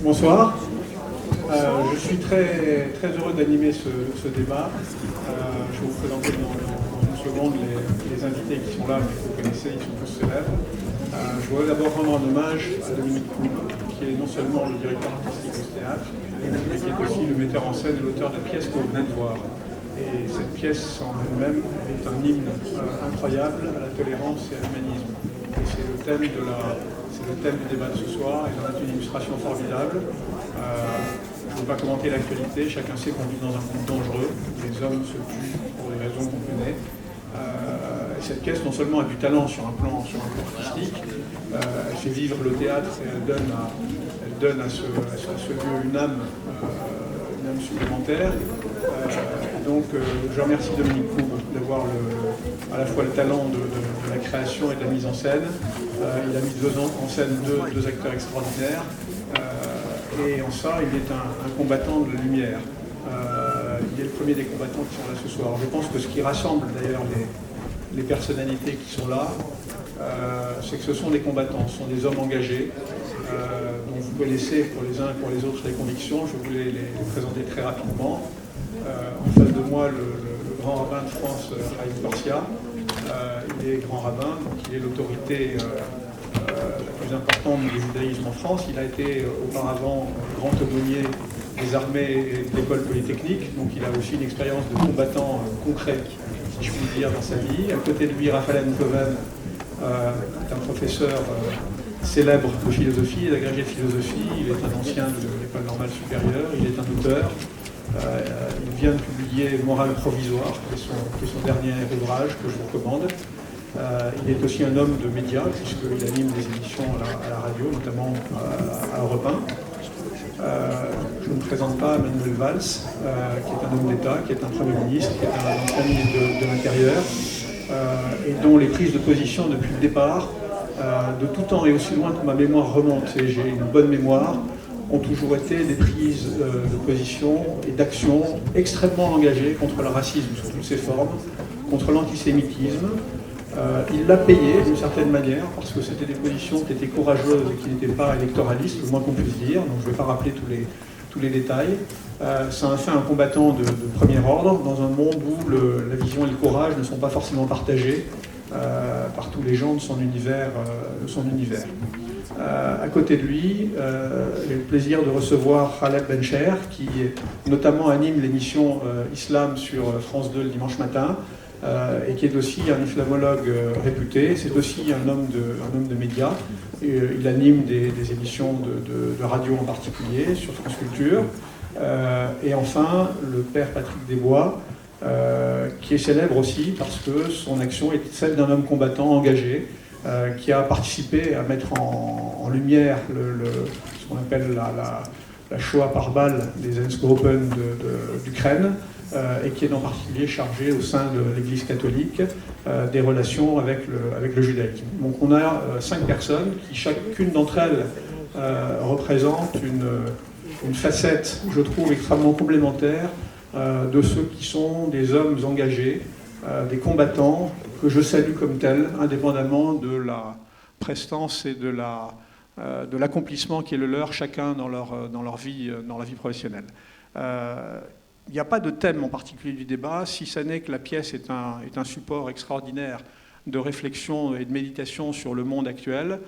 Bonsoir. Je suis très heureux d'animer ce débat. Je vais vous présenter dans une seconde les invités qui sont là, mais vous connaissez, ils sont tous célèbres. Je voudrais d'abord rendre un hommage à Dominique Coub, qui est non seulement le directeur artistique du théâtre, mais qui est aussi le metteur en scène et l'auteur de la pièce que vous venez de voir. Et cette pièce en elle-même est un hymne incroyable à la tolérance et à l'humanisme. Et c'est le thème du débat de ce soir, et j'en ai une illustration formidable. Je ne veux pas commenter l'actualité, chacun sait qu'on vit dans un monde dangereux, où les hommes se tuent pour des raisons qu'on connaît. Et cette pièce non seulement a du talent sur un plan artistique, elle fait vivre le théâtre et elle donne à ce lieu une âme supplémentaire. Donc je remercie Dominique Coub d'avoir à la fois le talent de la création et de la mise en scène. Il a mis en scène deux acteurs extraordinaires. Et en ça, il est un combattant de la lumière. Il est le premier des combattants qui sont là ce soir. Je pense que ce qui rassemble d'ailleurs les personnalités qui sont là, c'est que ce sont des combattants, ce sont des hommes engagés, dont vous connaissez pour les uns et pour les autres les convictions. Je voulais les présenter très rapidement. En face de moi, le grand rabbin de France, Haïm Korsia. Il est grand rabbin, donc il est l'autorité la plus importante du judaïsme en France. Il a été auparavant grand aumônier des armées et de l'école polytechnique, donc il a aussi une expérience de combattant concret, si je puis dire, dans sa vie. À côté de lui, Raphaël Coven est un professeur célèbre de philosophie, d'agrégé de philosophie. Il est un ancien de l'école normale supérieure, il est un auteur. Il vient de publier Morale provisoire, qui est son dernier ouvrage que je vous recommande. Il est aussi un homme de médias, puisqu'il anime des émissions à la radio, notamment à Europe 1. Je ne me présente pas Manuel Valls, qui est un homme d'État, qui est un Premier ministre, qui est un ancien ministre de l'Intérieur, et dont les prises de position depuis le départ, de tout temps et aussi loin que ma mémoire remonte, et j'ai une bonne mémoire, ont toujours été des prises de position et d'action extrêmement engagées contre le racisme sous toutes ses formes, contre l'antisémitisme. Il l'a payé d'une certaine manière, parce que c'était des positions qui étaient courageuses et qui n'étaient pas électoralistes, le moins qu'on puisse dire, donc je ne vais pas rappeler tous les détails. Ça a fait un combattant de premier ordre, dans un monde où la vision et le courage ne sont pas forcément partagés par tous les gens de son univers. À côté de lui, j'ai le plaisir de recevoir Khaled Bencher, qui notamment anime l'émission Islam sur France 2 le dimanche matin, et qui est aussi un islamologue réputé. C'est aussi un homme de médias. Il anime des émissions de radio en particulier, sur France Culture. Et enfin, le père Patrick Desbois, qui est célèbre aussi parce que son action est celle d'un homme combattant engagé, qui a participé à mettre en lumière ce qu'on appelle la Shoah par balle des Einsatzgruppen d'Ukraine, et qui est en particulier chargé au sein de l'Église catholique des relations avec le judaïsme. Donc on a 5 personnes qui, chacune d'entre elles, représente une facette, je trouve, extrêmement complémentaire de ceux qui sont des hommes engagés, des combattants que je salue comme tels, indépendamment de la prestance et de l'accomplissement qui est le leur, chacun dans leur vie professionnelle. Il n'y a pas de thème en particulier du débat, si ce n'est que la pièce est un support extraordinaire de réflexion et de méditation sur le monde actuel,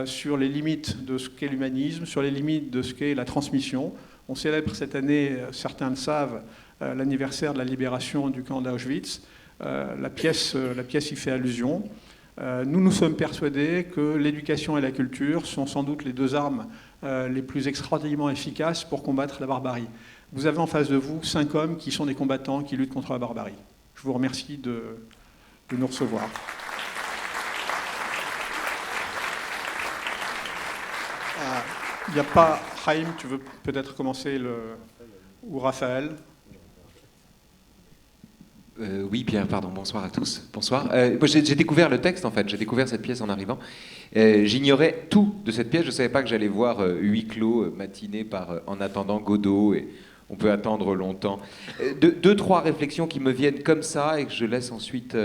sur les limites de ce qu'est l'humanisme, sur les limites de ce qu'est la transmission. On célèbre cette année, certains le savent, l'anniversaire de la libération du camp d'Auschwitz. La pièce y fait allusion. Nous sommes persuadés que l'éducation et la culture sont sans doute les 2 armes les plus extraordinairement efficaces pour combattre la barbarie. Vous avez en face de vous 5 hommes qui sont des combattants qui luttent contre la barbarie. Je vous remercie de nous recevoir. Il n'y a pas... Haïm, tu veux peut-être commencer ou Raphaël? Oui, Pierre, pardon, bonsoir à tous. Bonsoir. Moi, j'ai découvert le texte, en fait. J'ai découvert cette pièce en arrivant. J'ignorais tout de cette pièce. Je ne savais pas que j'allais voir Huis clos matiné par En attendant Godot. Et on peut attendre longtemps. 2-3 réflexions qui me viennent comme ça et que je laisse ensuite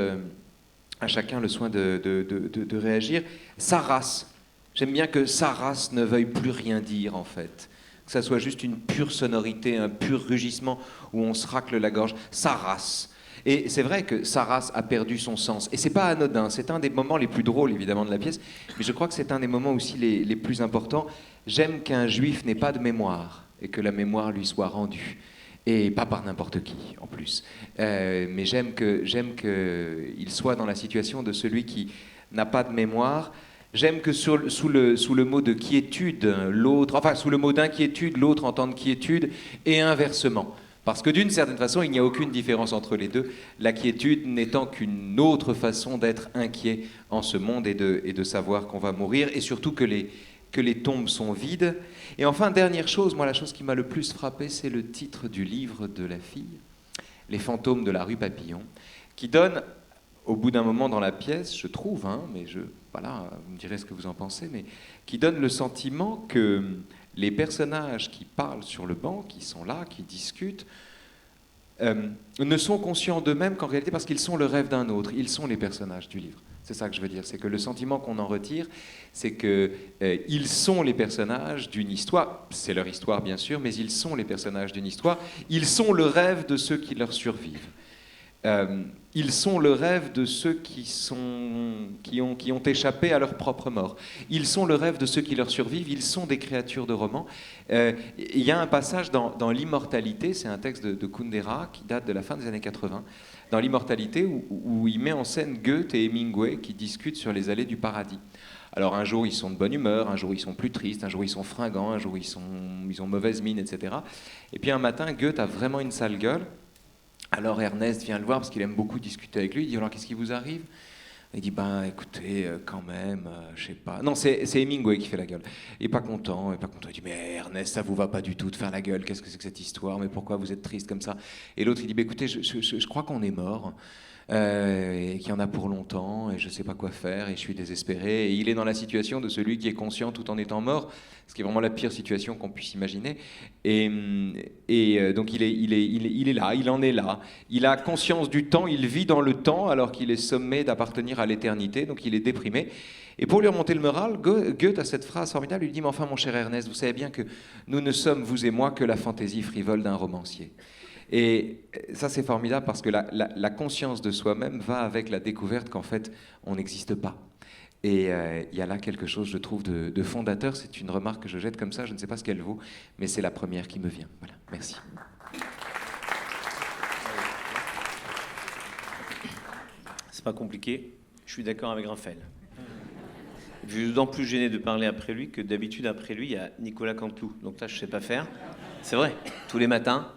à chacun le soin de réagir. Sa race. J'aime bien que sa race ne veuille plus rien dire, en fait. que ça soit juste une pure sonorité, un pur rugissement où on se racle la gorge. Ça rase. Et c'est vrai que sa race a perdu son sens. Et c'est pas anodin, c'est un des moments les plus drôles évidemment de la pièce, mais je crois que c'est un des moments aussi les plus importants. J'aime qu'un juif n'ait pas de mémoire et que la mémoire lui soit rendue. Et pas par n'importe qui en plus. Mais j'aime qu'il soit dans la situation de celui qui n'a pas de mémoire. J'aime que sous le mot de quiétude, l'autre, enfin sous le mot d'inquiétude, l'autre entende quiétude, et inversement. Parce que d'une certaine façon, il n'y a aucune différence entre les deux, la quiétude n'étant qu'une autre façon d'être inquiet en ce monde et de savoir qu'on va mourir, et surtout que les tombes sont vides. Et enfin, dernière chose, moi la chose qui m'a le plus frappé, c'est le titre du livre de la fille, Les fantômes de la rue Papillon, qui donne, au bout d'un moment dans la pièce, je trouve, mais voilà, vous me direz ce que vous en pensez, mais qui donne le sentiment que les personnages qui parlent sur le banc, qui sont là, qui discutent, ne sont conscients d'eux-mêmes qu'en réalité, parce qu'ils sont le rêve d'un autre, ils sont les personnages du livre. C'est ça que je veux dire, c'est que le sentiment qu'on en retire, c'est qu'ils sont les personnages d'une histoire, c'est leur histoire bien sûr, mais ils sont les personnages d'une histoire, ils sont le rêve de ceux qui leur survivent. Ils sont le rêve de ceux qui ont échappé à leur propre mort. Ils sont le rêve de ceux qui leur survivent. Ils sont des créatures de roman. Il y a un passage dans L'Immortalité, c'est un texte de Kundera qui date de la fin des années 80, dans L'Immortalité où il met en scène Goethe et Hemingway qui discutent sur les allées du paradis. Alors un jour ils sont de bonne humeur, un jour ils sont plus tristes, un jour ils sont fringants, un jour ils ont mauvaise mine, etc. Et puis un matin, Goethe a vraiment une sale gueule. Alors Ernest vient le voir parce qu'il aime beaucoup discuter avec lui. Il dit alors qu'est-ce qui vous arrive? Il dit écoutez quand même je sais pas. Non, c'est Hemingway qui fait la gueule. Il est pas content. Il dit mais Ernest, ça vous va pas du tout de faire la gueule. Qu'est-ce que c'est que cette histoire? Mais pourquoi vous êtes triste comme ça? Et l'autre il dit écoutez je crois qu'on est mort. Et qu'il y en a pour longtemps, et je ne sais pas quoi faire, et je suis désespéré. Et il est dans la situation de celui qui est conscient tout en étant mort, ce qui est vraiment la pire situation qu'on puisse imaginer. Et donc il est là, il en est là. Il a conscience du temps, il vit dans le temps, alors qu'il est sommé d'appartenir à l'éternité, donc il est déprimé. Et pour lui remonter le moral, Goethe a cette phrase formidable, il lui dit « Mais enfin, mon cher Ernest, vous savez bien que nous ne sommes, vous et moi, que la fantaisie frivole d'un romancier. » Et ça, c'est formidable parce que la conscience de soi-même va avec la découverte qu'en fait, on n'existe pas. Et il y a là quelque chose, je trouve, de fondateur. C'est une remarque que je jette comme ça, je ne sais pas ce qu'elle vaut, mais c'est la première qui me vient. Voilà, merci. C'est pas compliqué, je suis d'accord avec Raphaël. Je suis d'autant plus gêné de parler après lui que d'habitude, après lui, il y a Nicolas Canteloup. Donc là, je ne sais pas faire. C'est vrai, tous les matins,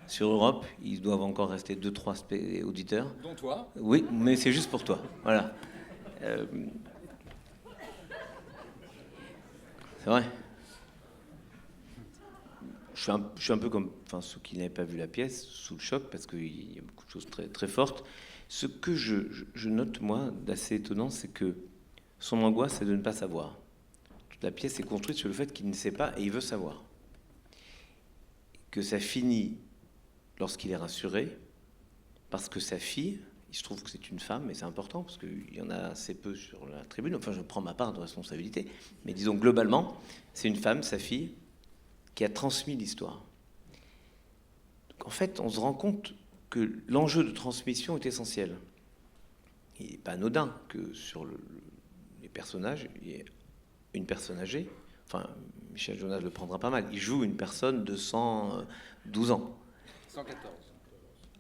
sur Europe, ils doivent encore rester 2-3 auditeurs. Dont toi. Oui, mais c'est juste pour toi. Voilà. C'est vrai. Je suis un peu comme ceux qui n'avaient pas vu la pièce, sous le choc, parce qu'il y a beaucoup de choses très, très fortes. Ce que je note, moi, d'assez étonnant, c'est que son angoisse, c'est de ne pas savoir. Toute la pièce est construite sur le fait qu'il ne sait pas et il veut savoir. Que ça finit lorsqu'il est rassuré, parce que sa fille, il se trouve que c'est une femme, mais c'est important, parce qu'il y en a assez peu sur la tribune, enfin je prends ma part de responsabilité, mais disons globalement, c'est une femme, sa fille, qui a transmis l'histoire. Donc en fait, on se rend compte que l'enjeu de transmission est essentiel. Il n'est pas anodin que sur les personnages, il y ait une personne âgée, enfin Michel Jonas le prendra pas mal, il joue une personne de 112 ans. 114.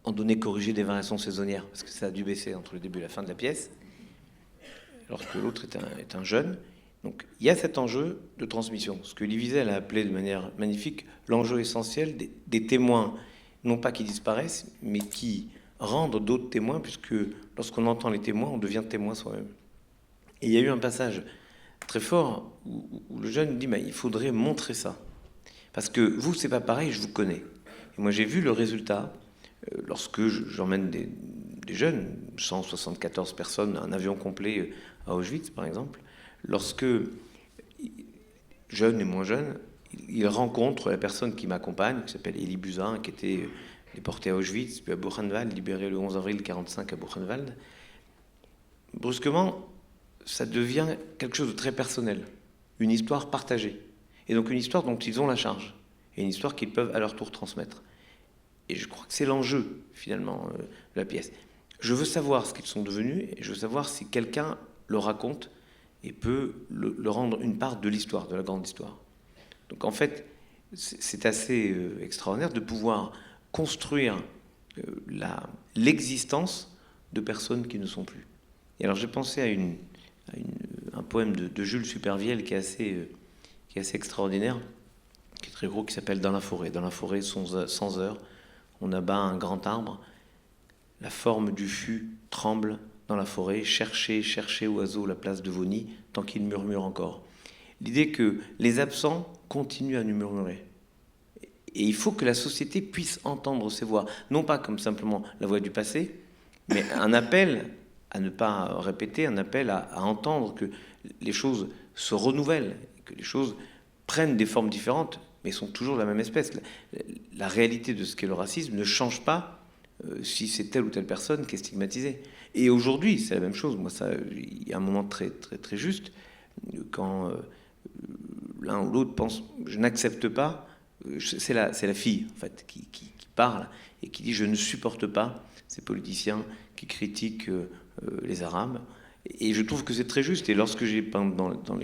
En données corrigées des variations saisonnières, parce que ça a dû baisser entre le début et la fin de la pièce, alors que l'autre est un jeune. Donc il y a cet enjeu de transmission, ce que Elie Wiesel a appelé de manière magnifique l'enjeu essentiel des témoins, non pas qui disparaissent, mais qui rendent d'autres témoins, puisque lorsqu'on entend les témoins, on devient témoin soi-même. Et il y a eu un passage très fort où le jeune dit il faudrait montrer ça. Parce que vous, c'est pas pareil, je vous connais. Et moi, j'ai vu le résultat lorsque j'emmène des jeunes, 174 personnes, un avion complet à Auschwitz, par exemple. Lorsque, jeunes et moins jeunes, ils rencontrent la personne qui m'accompagne, qui s'appelle Elie Buzyn, qui était déporté à Auschwitz, puis à Buchenwald, libéré le 11 avril 1945 à Buchenwald. Brusquement, ça devient quelque chose de très personnel, une histoire partagée, et donc une histoire dont ils ont la charge. et une histoire qu'ils peuvent à leur tour transmettre. Et je crois que c'est l'enjeu, finalement, de la pièce. Je veux savoir ce qu'ils sont devenus, et je veux savoir si quelqu'un le raconte et peut le rendre une part de l'histoire, de la grande histoire. Donc en fait, c'est assez extraordinaire de pouvoir construire l'existence de personnes qui ne sont plus. Et alors j'ai pensé à un poème de Jules Supervielle qui est assez extraordinaire, qui est très gros, qui s'appelle « Dans la forêt ». Dans la forêt, sans heure, on abat un grand arbre, la forme du fût tremble dans la forêt, cherchez, cherchez, oiseau, la place de vos nids, tant qu'il murmure encore. L'idée que les absents continuent à nous murmurer. Et il faut que la société puisse entendre ces voix, non pas comme simplement la voix du passé, mais un appel à ne pas répéter, un appel à entendre que les choses se renouvellent, que les choses prennent des formes différentes, mais sont toujours la même espèce. La réalité de ce qu'est le racisme ne change pas si c'est telle ou telle personne qui est stigmatisée. Et aujourd'hui, c'est la même chose. Moi, il y a un moment très, très, très juste, quand l'un ou l'autre pense « je n'accepte pas », c'est la fille, en fait, qui parle et qui dit « je ne supporte pas ces politiciens qui critiquent les Arabes ». Et je trouve que c'est très juste. Et lorsque j'ai peint dans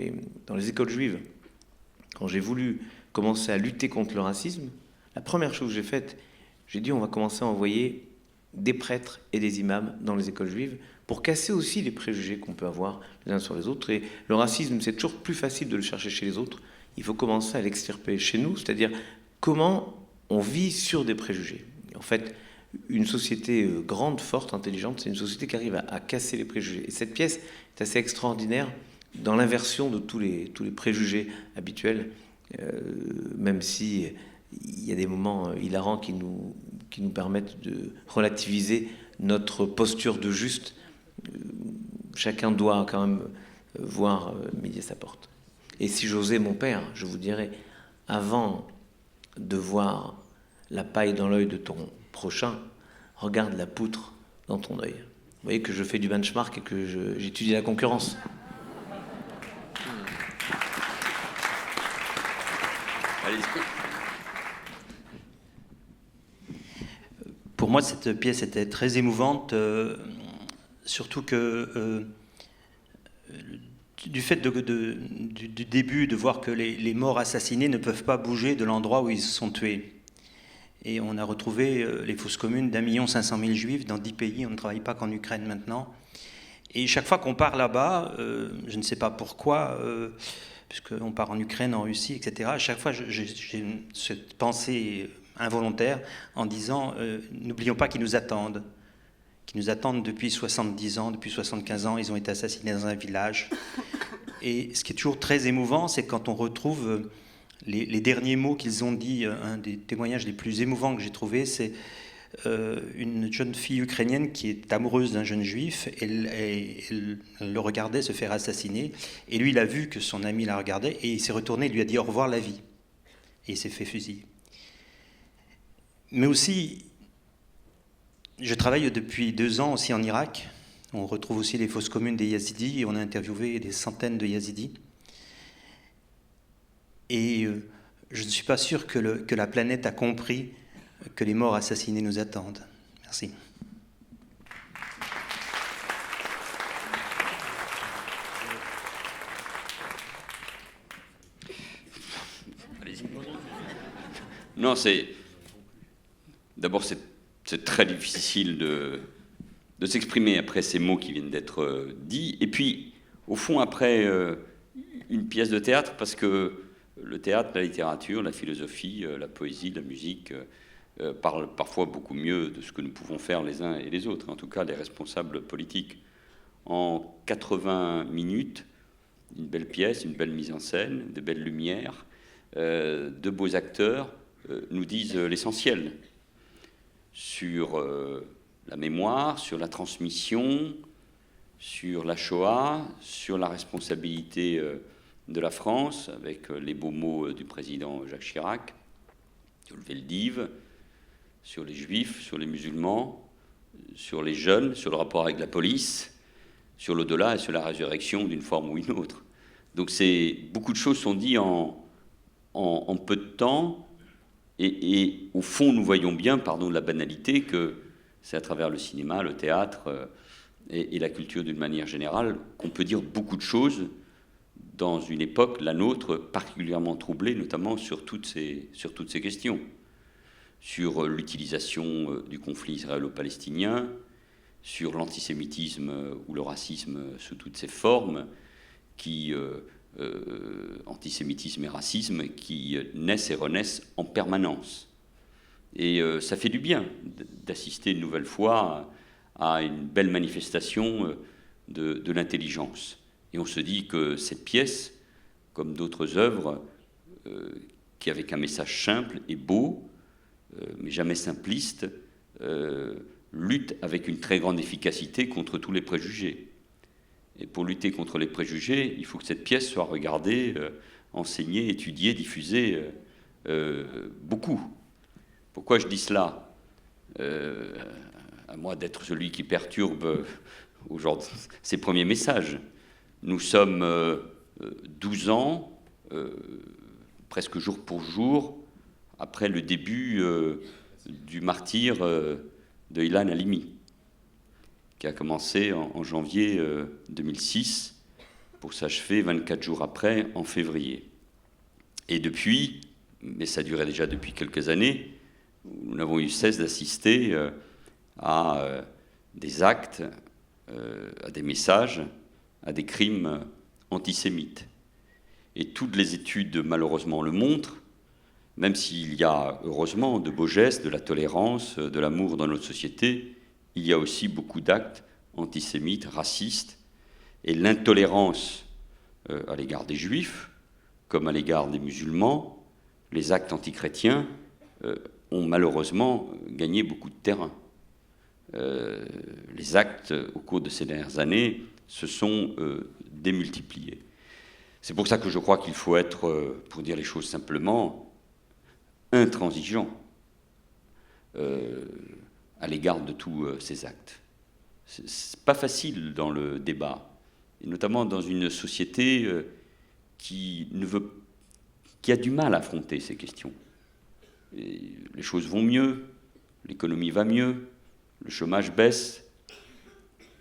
les écoles juives, quand j'ai voulu commencer à lutter contre le racisme, la première chose que j'ai faite, j'ai dit on va commencer à envoyer des prêtres et des imams dans les écoles juives pour casser aussi les préjugés qu'on peut avoir les uns sur les autres. Et le racisme, c'est toujours plus facile de le chercher chez les autres. Il faut commencer à l'extirper chez nous, c'est-à-dire comment on vit sur des préjugés. Et en fait, une société grande, forte, intelligente, c'est une société qui arrive à casser les préjugés. Et cette pièce est assez extraordinaire dans l'inversion de tous les préjugés habituels, même si il y a des moments hilarants qui nous permettent de relativiser notre posture de juste. Chacun doit quand même voir midi à sa porte. Et si j'osais mon père, je vous dirais, avant de voir la paille dans l'œil de ton prochain, regarde la poutre dans ton œil. Vous voyez que je fais du benchmark et que j'étudie la concurrence. Pour moi, cette pièce était très émouvante, surtout que du fait du début, de voir que les morts assassinés ne peuvent pas bouger de l'endroit où ils se sont tués. Et on a retrouvé les fosses communes d'1 500 000 juifs dans 10 pays, on ne travaille pas qu'en Ukraine maintenant. Et chaque fois qu'on part là-bas, je ne sais pas pourquoi, puisqu'on part en Ukraine, en Russie, etc., à chaque fois j'ai cette pensée involontaire en disant n'oublions pas qu'ils nous attendent depuis 70 ans, depuis 75 ans, ils ont été assassinés dans un village. Et ce qui est toujours très émouvant, c'est quand on retrouve les derniers mots qu'ils ont dit. Un des témoignages les plus émouvants que j'ai trouvé, c'est une jeune fille ukrainienne qui est amoureuse d'un jeune juif, elle le regardait se faire assassiner, et lui il a vu que son ami la regardait, et il s'est retourné et lui a dit au revoir la vie, et il s'est fait fusiller. Mais aussi, je travaille depuis 2 ans aussi en Irak. On retrouve aussi les fosses communes des Yazidis et on a interviewé des centaines de Yazidis. Et je ne suis pas sûr que la planète a compris que les morts assassinés nous attendent. Merci. Allez-y. Non, d'abord, c'est très difficile de s'exprimer après ces mots qui viennent d'être dits. Et puis, au fond, après une pièce de théâtre, parce que le théâtre, la littérature, la philosophie, la poésie, la musique parlent parfois beaucoup mieux de ce que nous pouvons faire les uns et les autres, en tout cas les responsables politiques. En 80 minutes, une belle pièce, une belle mise en scène, de belles lumières, de beaux acteurs nous disent l'essentiel sur la mémoire, sur la transmission, sur la Shoah, sur la responsabilité de la France, avec les beaux mots du président Jacques Chirac, sur le Veldiv, sur les juifs, sur les musulmans, sur les jeunes, sur le rapport avec la police, sur l'au-delà et sur la résurrection d'une forme ou une autre. Donc beaucoup de choses sont dites en peu de temps, Et au fond, nous voyons bien, pardon de la banalité, que c'est à travers le cinéma, le théâtre et la culture d'une manière générale qu'on peut dire beaucoup de choses dans une époque, la nôtre, particulièrement troublée, notamment sur toutes ces questions. Sur l'utilisation du conflit israélo-palestinien, sur l'antisémitisme ou le racisme sous toutes ses formes, antisémitisme et racisme qui naissent et renaissent en permanence. Et ça fait du bien d'assister une nouvelle fois à une belle manifestation de l'intelligence. Et on se dit que cette pièce, comme d'autres œuvres, qui avec un message simple et beau, mais jamais simpliste, lutte avec une très grande efficacité contre tous les préjugés. Et pour lutter contre les préjugés, il faut que cette pièce soit regardée, enseignée, étudiée, diffusée beaucoup. Pourquoi je dis cela ? À moi d'être celui qui perturbe aujourd'hui ces premiers messages. Nous sommes 12 ans, presque jour pour jour, après le début du martyre de Ilan Halimi, qui a commencé en janvier 2006 pour s'achever 24 jours après, en février. Et depuis, mais ça durait déjà depuis quelques années, nous n'avons eu cesse d'assister à des actes, à des messages, à des crimes antisémites. Et toutes les études, malheureusement, le montrent, même s'il y a, heureusement, de beaux gestes, de la tolérance, de l'amour dans notre société, il y a aussi beaucoup d'actes antisémites, racistes, et l'intolérance à l'égard des Juifs, comme à l'égard des musulmans, les actes antichrétiens ont malheureusement gagné beaucoup de terrain. Les actes, au cours de ces dernières années, se sont démultipliés. C'est pour ça que je crois qu'il faut être, pour dire les choses simplement, intransigeant à l'égard de tous ces actes. C'est pas facile dans le débat, et notamment dans une société qui a du mal à affronter ces questions. Et les choses vont mieux, l'économie va mieux, le chômage baisse.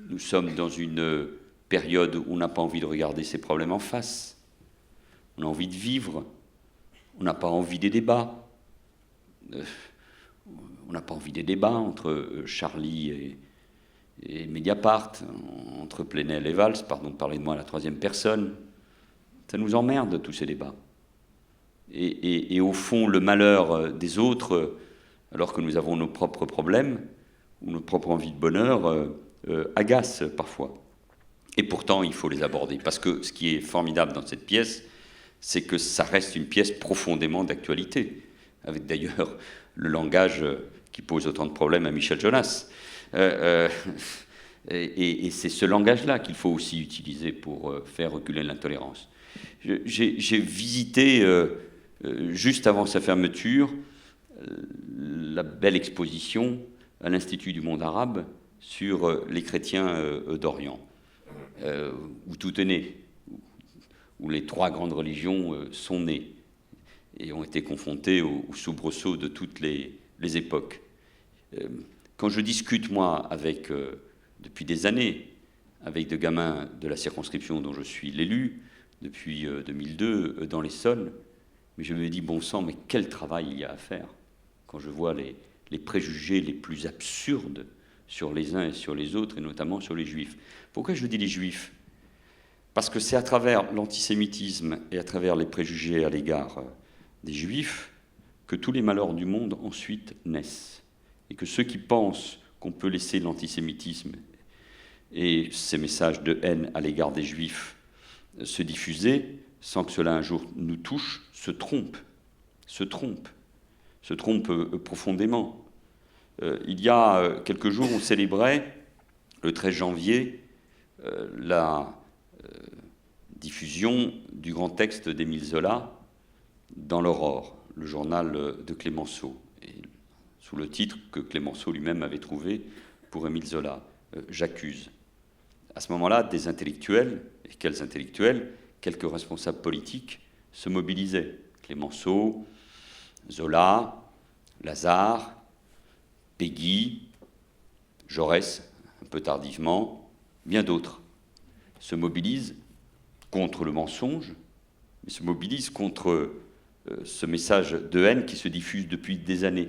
Nous sommes dans une période où on n'a pas envie de regarder ces problèmes en face. On a envie de vivre. On n'a pas envie des débats. On n'a pas envie des débats entre Charlie et Mediapart, entre Plenel et Valls, pardon, parlez-moi à la troisième personne. Ça nous emmerde, tous ces débats. Et au fond, le malheur des autres, alors que nous avons nos propres problèmes, ou nos propres envies de bonheur, agace parfois. Et pourtant, il faut les aborder. Parce que ce qui est formidable dans cette pièce, c'est que ça reste une pièce profondément d'actualité, avec d'ailleurs le langage qui pose autant de problèmes à Michel Jonas. Et c'est ce langage-là qu'il faut aussi utiliser pour faire reculer l'intolérance. J'ai visité, juste avant sa fermeture, la belle exposition à l'Institut du monde arabe sur les chrétiens d'Orient, où tout est né, où les trois grandes religions sont nées et ont été confrontées aux soubresauts de toutes les époques. Quand je discute, moi, depuis des années, avec des gamins de la circonscription dont je suis l'élu, depuis 2002, dans l'Essonne, mais je me dis, bon sang, mais quel travail il y a à faire quand je vois les préjugés les plus absurdes sur les uns et sur les autres, et notamment sur les juifs. Pourquoi je dis les juifs ? Parce que c'est à travers l'antisémitisme et à travers les préjugés à l'égard des juifs que tous les malheurs du monde ensuite naissent. Et que ceux qui pensent qu'on peut laisser l'antisémitisme et ces messages de haine à l'égard des juifs se diffuser sans que cela un jour nous touche, se trompent profondément. Il y a quelques jours, on célébrait, le 13 janvier, la diffusion du grand texte d'Émile Zola dans l'Aurore, le journal de Clémenceau, et sous le titre que Clémenceau lui-même avait trouvé pour Émile Zola, « J'accuse ». À ce moment-là, des intellectuels, et quels intellectuels, quelques responsables politiques se mobilisaient. Clémenceau, Zola, Lazare, Péguy, Jaurès, un peu tardivement, bien d'autres, se mobilisent contre le mensonge, mais se mobilisent contre ce message de haine qui se diffuse depuis des années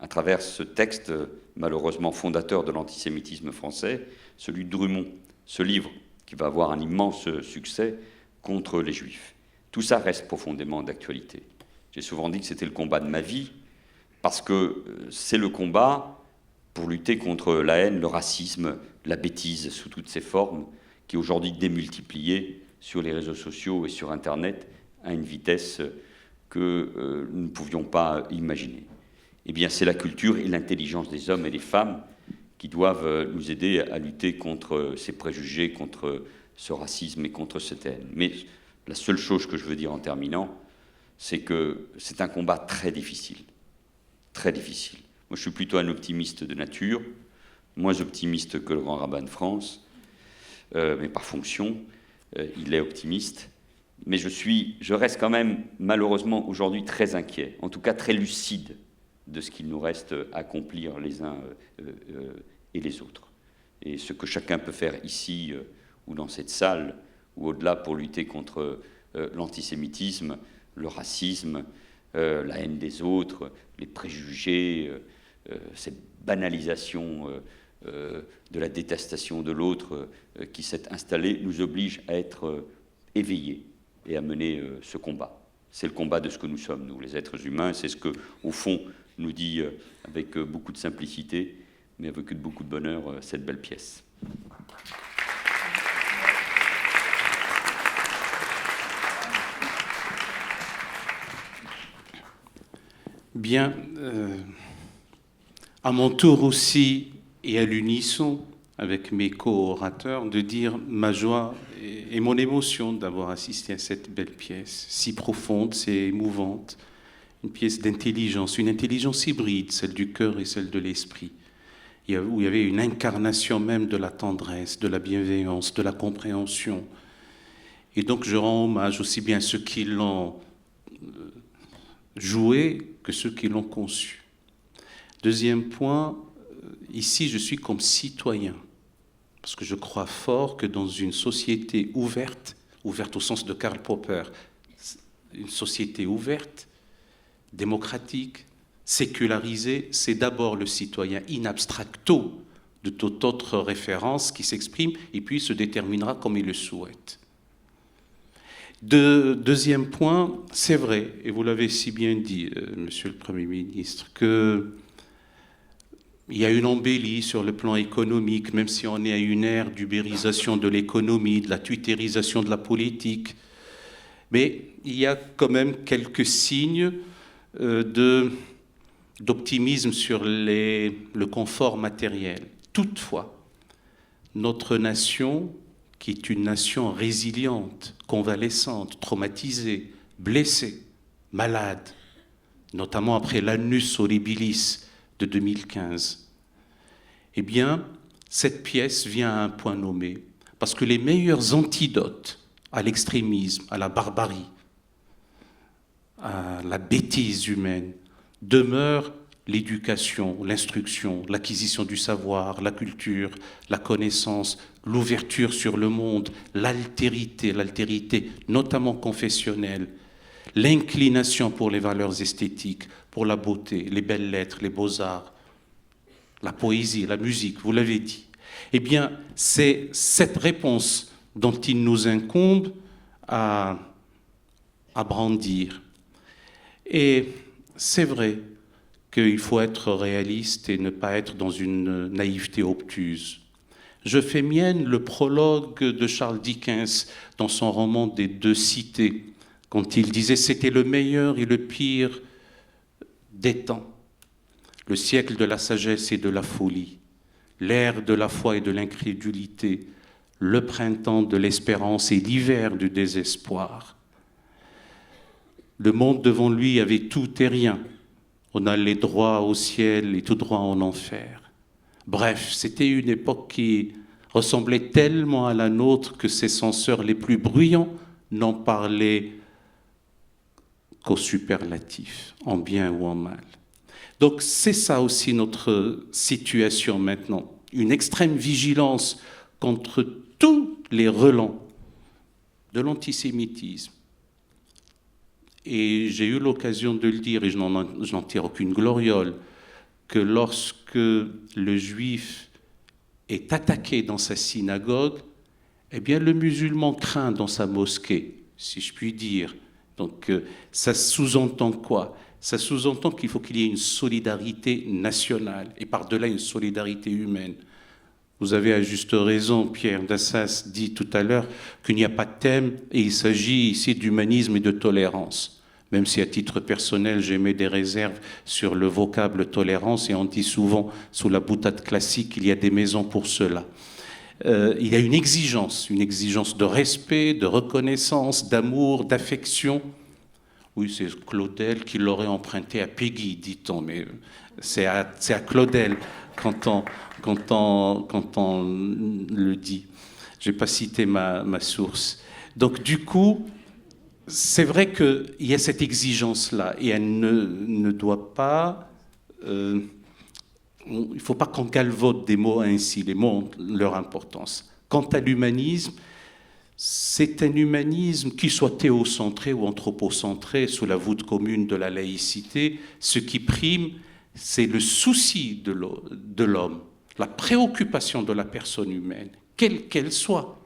à travers ce texte malheureusement fondateur de l'antisémitisme français, celui de Drummond, ce livre qui va avoir un immense succès contre les Juifs. Tout ça reste profondément d'actualité. J'ai souvent dit que c'était le combat de ma vie, parce que c'est le combat pour lutter contre la haine, le racisme, la bêtise sous toutes ses formes, qui est aujourd'hui démultipliée sur les réseaux sociaux et sur Internet à une vitesse que nous ne pouvions pas imaginer. Eh bien, c'est la culture et l'intelligence des hommes et des femmes qui doivent nous aider à lutter contre ces préjugés, contre ce racisme et contre cette haine. Mais la seule chose que je veux dire en terminant, c'est que c'est un combat très difficile. Très difficile. Moi, je suis plutôt un optimiste de nature, moins optimiste que le grand rabbin de France, mais par fonction, il est optimiste. Mais je reste quand même, malheureusement, aujourd'hui très inquiet, en tout cas très lucide de ce qu'il nous reste à accomplir les uns et les autres. Et ce que chacun peut faire ici ou dans cette salle, ou au-delà pour lutter contre l'antisémitisme, le racisme, la haine des autres, les préjugés, cette banalisation de la détestation de l'autre qui s'est installée, nous oblige à être éveillés et à mener ce combat. C'est le combat de ce que nous sommes, nous, les êtres humains. C'est ce que, au fond, nous dit avec beaucoup de simplicité, mais avec beaucoup de bonheur, cette belle pièce. Bien, à mon tour aussi, et à l'unisson avec mes co-orateurs, de dire ma joie et mon émotion d'avoir assisté à cette belle pièce, si profonde, si émouvante, une pièce d'intelligence, une intelligence hybride, celle du cœur et celle de l'esprit, où il y avait une incarnation même de la tendresse, de la bienveillance, de la compréhension. Et donc je rends hommage aussi bien à ceux qui l'ont joué que ceux qui l'ont conçu. Deuxième point, ici je suis comme citoyen, parce que je crois fort que dans une société ouverte, ouverte au sens de Karl Popper, une société ouverte, démocratique, sécularisée, c'est d'abord le citoyen in abstracto de toute autre référence qui s'exprime et puis se déterminera comme il le souhaite. Deuxième point, c'est vrai, et vous l'avez si bien dit, Monsieur le Premier ministre, qu'il y a une embellie sur le plan économique, même si on est à une ère d'ubérisation de l'économie, de la twittérisation de la politique. Mais il y a quand même quelques signes d'optimisme sur le confort matériel. Toutefois, notre nation, qui est une nation résiliente, convalescente, traumatisée, blessée, malade, notamment après l'annus horribilis de 2015, eh bien, cette pièce vient à un point nommé, parce que les meilleurs antidotes à l'extrémisme, à la barbarie, à la bêtise humaine, demeurent l'éducation, l'instruction, l'acquisition du savoir, la culture, la connaissance, l'ouverture sur le monde, l'altérité notamment confessionnelle, l'inclination pour les valeurs esthétiques, pour la beauté, les belles lettres, les beaux-arts, la poésie, la musique, vous l'avez dit. Eh bien, c'est cette réponse dont il nous incombe à brandir. Et c'est vrai qu'il faut être réaliste et ne pas être dans une naïveté obtuse. Je fais mienne le prologue de Charles Dickens dans son roman des Deux cités, quand il disait « C'était le meilleur et le pire des temps, le siècle de la sagesse et de la folie, l'ère de la foi et de l'incrédulité, le printemps de l'espérance et l'hiver du désespoir. Le monde devant lui avait tout et rien. On allait droit au ciel et tout droit en enfer. Bref, c'était une époque qui ressemblait tellement à la nôtre que ses censeurs les plus bruyants n'en parlaient qu'au superlatif, en bien ou en mal. Donc c'est ça aussi notre situation maintenant. Une extrême vigilance contre tous les relents de l'antisémitisme. Et j'ai eu l'occasion de le dire, et je n'en tire aucune gloriole, que lorsque le juif est attaqué dans sa synagogue, eh bien le musulman craint dans sa mosquée, si je puis dire. Donc ça sous-entend quoi ? Ça sous-entend qu'il faut qu'il y ait une solidarité nationale, et par-delà une solidarité humaine. Vous avez à juste raison, Pierre Dassas dit tout à l'heure qu'il n'y a pas de thème, et il s'agit ici d'humanisme et de tolérance. Même si à titre personnel, j'émets des réserves sur le vocable tolérance, et on dit souvent, sous la boutade classique, qu'il y a des maisons pour cela. Il y a une exigence de respect, de reconnaissance, d'amour, d'affection. Oui, c'est Claudel qui l'aurait emprunté à Peggy, dit-on, mais c'est à Claudel quand on le dit. Je n'ai pas cité ma source. Donc du coup, c'est vrai qu'il y a cette exigence-là, et elle ne doit pas... il ne faut pas qu'on galvaude des mots ainsi, les mots ont leur importance. Quant à l'humanisme, c'est un humanisme qui soit théocentré ou anthropocentré sous la voûte commune de la laïcité. Ce qui prime, c'est le souci de l'homme, la préoccupation de la personne humaine, quelle qu'elle soit,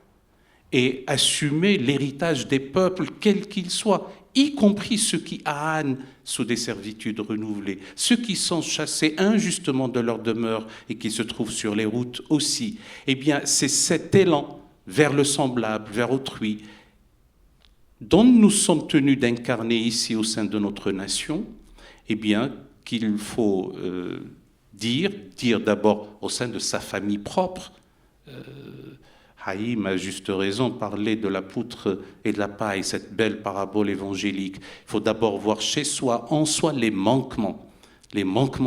et assumer l'héritage des peuples, quels qu'ils soient, y compris ceux qui hannent sous des servitudes renouvelées, ceux qui sont chassés injustement de leur demeure et qui se trouvent sur les routes aussi. Eh bien, c'est cet élan vers le semblable, vers autrui, dont nous sommes tenus d'incarner ici au sein de notre nation, eh bien, qu'il faut dire d'abord au sein de sa famille propre. Haïm a à juste raison parlé de la poutre et de la paille, cette belle parabole évangélique. Il faut d'abord voir chez soi, en soi, les manquements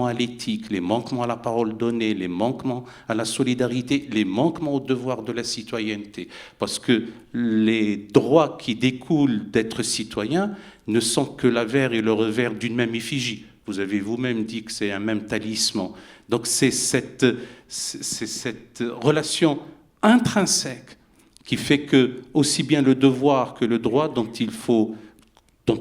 à l'éthique, les manquements à la parole donnée, les manquements à la solidarité, les manquements au devoir de la citoyenneté. Parce que les droits qui découlent d'être citoyen ne sont que l'avers et le revers d'une même effigie. Vous avez vous-même dit que c'est un même talisman. Donc c'est cette relation intrinsèque qui fait que aussi bien le devoir que le droit dont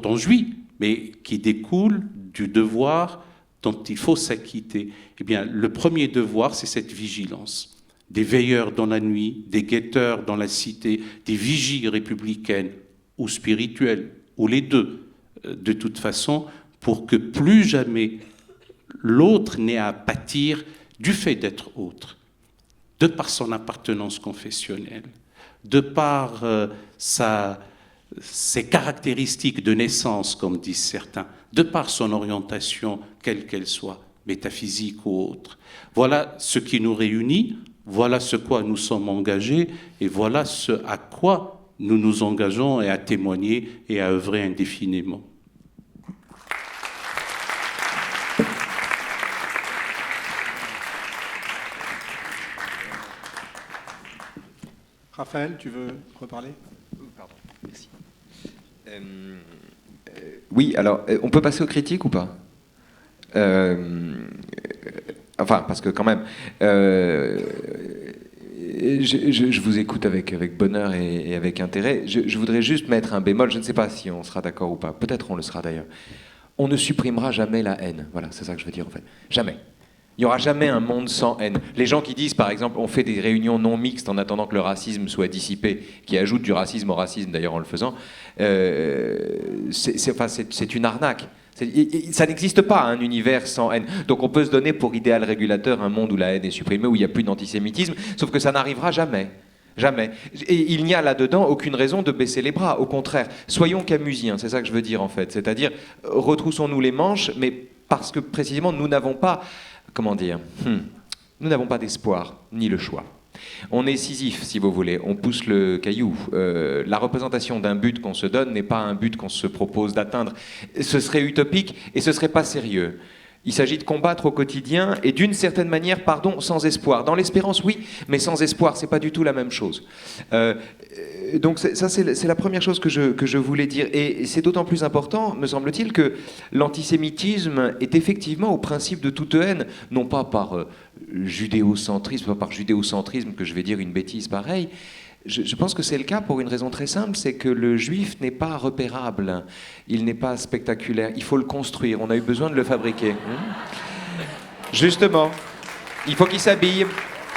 on jouit, mais qui découle du devoir dont il faut s'acquitter. Eh bien, le premier devoir, c'est cette vigilance. Des veilleurs dans la nuit, des guetteurs dans la cité, des vigies républicaines ou spirituelles, ou les deux, de toute façon, pour que plus jamais l'autre n'ait à pâtir du fait d'être autre, de par son appartenance confessionnelle, de par ses caractéristiques de naissance, comme disent certains, de par son orientation, quelle qu'elle soit, métaphysique ou autre. Voilà ce qui nous réunit, voilà ce à quoi nous sommes engagés, et voilà ce à quoi nous nous engageons et à témoigner et à œuvrer indéfiniment. Raphaël, tu veux reparler ? Pardon, merci. Oui, alors, on peut passer aux critiques ou pas ? Enfin, parce que quand même, je vous écoute avec bonheur et avec intérêt. Je voudrais juste mettre un bémol, je ne sais pas si on sera d'accord ou pas, peut-être on le sera d'ailleurs. On ne supprimera jamais la haine, voilà, c'est ça que je veux dire en fait. Jamais. Il n'y aura jamais un monde sans haine. Les gens qui disent, par exemple, on fait des réunions non mixtes en attendant que le racisme soit dissipé, qui ajoutent du racisme au racisme d'ailleurs en le faisant, c'est une arnaque. Ça n'existe pas un univers sans haine. Donc on peut se donner pour idéal régulateur un monde où la haine est supprimée, où il n'y a plus d'antisémitisme, sauf que ça n'arrivera jamais. Jamais. Et il n'y a là-dedans aucune raison de baisser les bras. Au contraire, soyons camusiens, c'est ça que je veux dire en fait. C'est-à-dire, retroussons-nous les manches, mais parce que précisément nous n'avons pas... Comment dire ? Nous n'avons pas d'espoir, ni le choix. On est Sisyphe, si vous voulez, on pousse le caillou. La représentation d'un but qu'on se donne n'est pas un but qu'on se propose d'atteindre. Ce serait utopique et ce serait pas sérieux. Il s'agit de combattre au quotidien et d'une certaine manière, pardon, sans espoir. Dans l'espérance, oui, mais sans espoir, c'est pas du tout la même chose. Donc ça, c'est la première chose que je voulais dire. Et c'est d'autant plus important, me semble-t-il, que l'antisémitisme est effectivement au principe de toute haine, non pas par judéocentrisme, pas par judéocentrisme que je vais dire une bêtise pareille. Je pense que c'est le cas pour une raison très simple, c'est que le juif n'est pas repérable, il n'est pas spectaculaire, il faut le construire, on a eu besoin de le fabriquer. Justement, il faut qu'il s'habille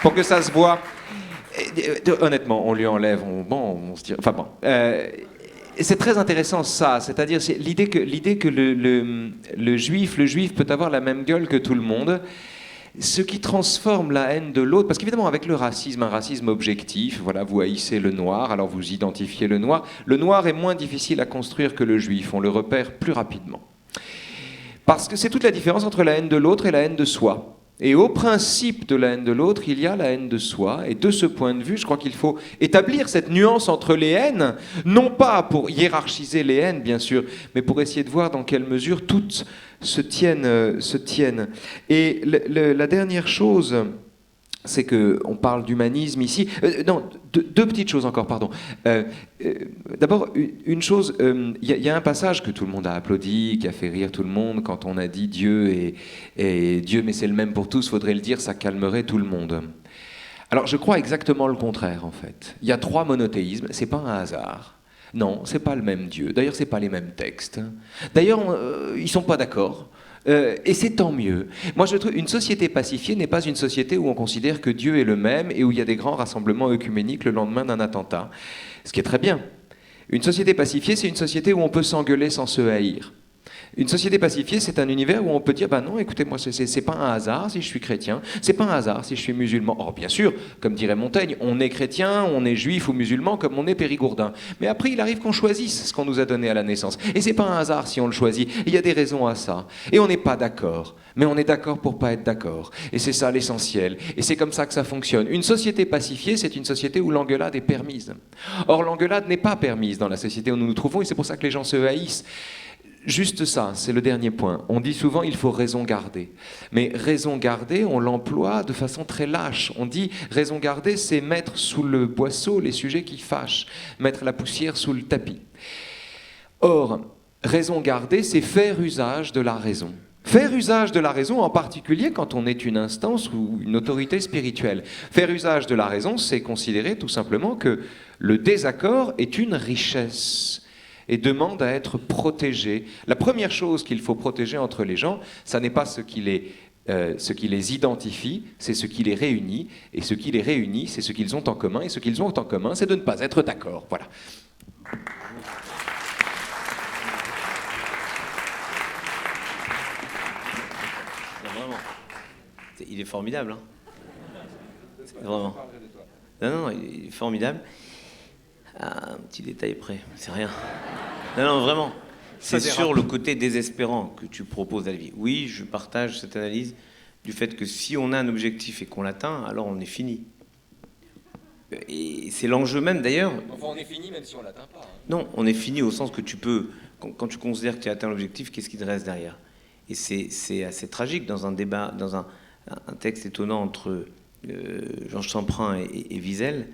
pour que ça se voit. Honnêtement, on lui enlève, on se dit... Enfin bon... c'est très intéressant ça, c'est-à-dire l'idée que le juif peut avoir la même gueule que tout le monde. Ce qui transforme la haine de l'autre, parce qu'évidemment avec le racisme, un racisme objectif, voilà, vous haïssez le noir, alors vous identifiez le noir. Le noir est moins difficile à construire que le juif, on le repère plus rapidement. Parce que c'est toute la différence entre la haine de l'autre et la haine de soi. Et au principe de la haine de l'autre, il y a la haine de soi. Et de ce point de vue, je crois qu'il faut établir cette nuance entre les haines, non pas pour hiérarchiser les haines, bien sûr, mais pour essayer de voir dans quelle mesure toutes se tiennent. Et la dernière chose, c'est qu'on parle d'humanisme ici. Non, deux petites choses encore, pardon. D'abord, une chose, il y a un passage que tout le monde a applaudi, qui a fait rire tout le monde, quand on a dit Dieu et Dieu, mais c'est le même pour tous, faudrait le dire, ça calmerait tout le monde. Alors, je crois exactement le contraire, en fait. Il y a 3 monothéismes, c'est pas un hasard. Non, c'est pas le même Dieu. D'ailleurs, c'est pas les mêmes textes. D'ailleurs, ils sont pas d'accord. Et c'est tant mieux. Moi, je trouve une société pacifiée n'est pas une société où on considère que Dieu est le même et où il y a des grands rassemblements œcuméniques le lendemain d'un attentat. Ce qui est très bien. Une société pacifiée, c'est une société où on peut s'engueuler sans se haïr. Une société pacifiée, c'est un univers où on peut dire, bah non, écoutez, moi, c'est pas un hasard si je suis chrétien, c'est pas un hasard si je suis musulman. Or, bien sûr, comme dirait Montaigne, on est chrétien, on est juif ou musulman, comme on est périgourdin. Mais après, il arrive qu'on choisisse ce qu'on nous a donné à la naissance. Et c'est pas un hasard si on le choisit. Il y a des raisons à ça. Et on n'est pas d'accord. Mais on est d'accord pour pas être d'accord. Et c'est ça l'essentiel. Et c'est comme ça que ça fonctionne. Une société pacifiée, c'est une société où l'engueulade est permise. Or, l'engueulade n'est pas permise dans la société où nous nous trouvons, et c'est pour ça que les gens se haïssent. Juste ça, c'est le dernier point. On dit souvent il faut raison garder. Mais raison garder, on l'emploie de façon très lâche. On dit raison garder, c'est mettre sous le boisseau les sujets qui fâchent, mettre la poussière sous le tapis. Or, raison garder, c'est faire usage de la raison. Faire usage de la raison, en particulier quand on est une instance ou une autorité spirituelle. Faire usage de la raison, c'est considérer tout simplement que le désaccord est une richesse et demande à être protégé. La première chose qu'il faut protéger entre les gens, ça n'est pas ce qui les identifie, c'est ce qui les réunit. Et ce qui les réunit, c'est ce qu'ils ont en commun. Et ce qu'ils ont en commun, c'est de ne pas être d'accord. Voilà. Vraiment. Il est formidable. Hein. Vraiment. Non, il est formidable. Ah, un petit détail près, c'est rien. Non, vraiment. C'est sur le côté désespérant que tu proposes à la vie. Oui, je partage cette analyse du fait que si on a un objectif et qu'on l'atteint, alors on est fini. Et c'est l'enjeu même d'ailleurs. Enfin, on est fini même si on ne l'atteint pas. Non, on est fini au sens que tu peux, quand tu considères que tu as atteint l'objectif, qu'est-ce qui te reste derrière? Et c'est assez tragique dans un débat, dans un texte étonnant entre Georges Semprin et Wiesel.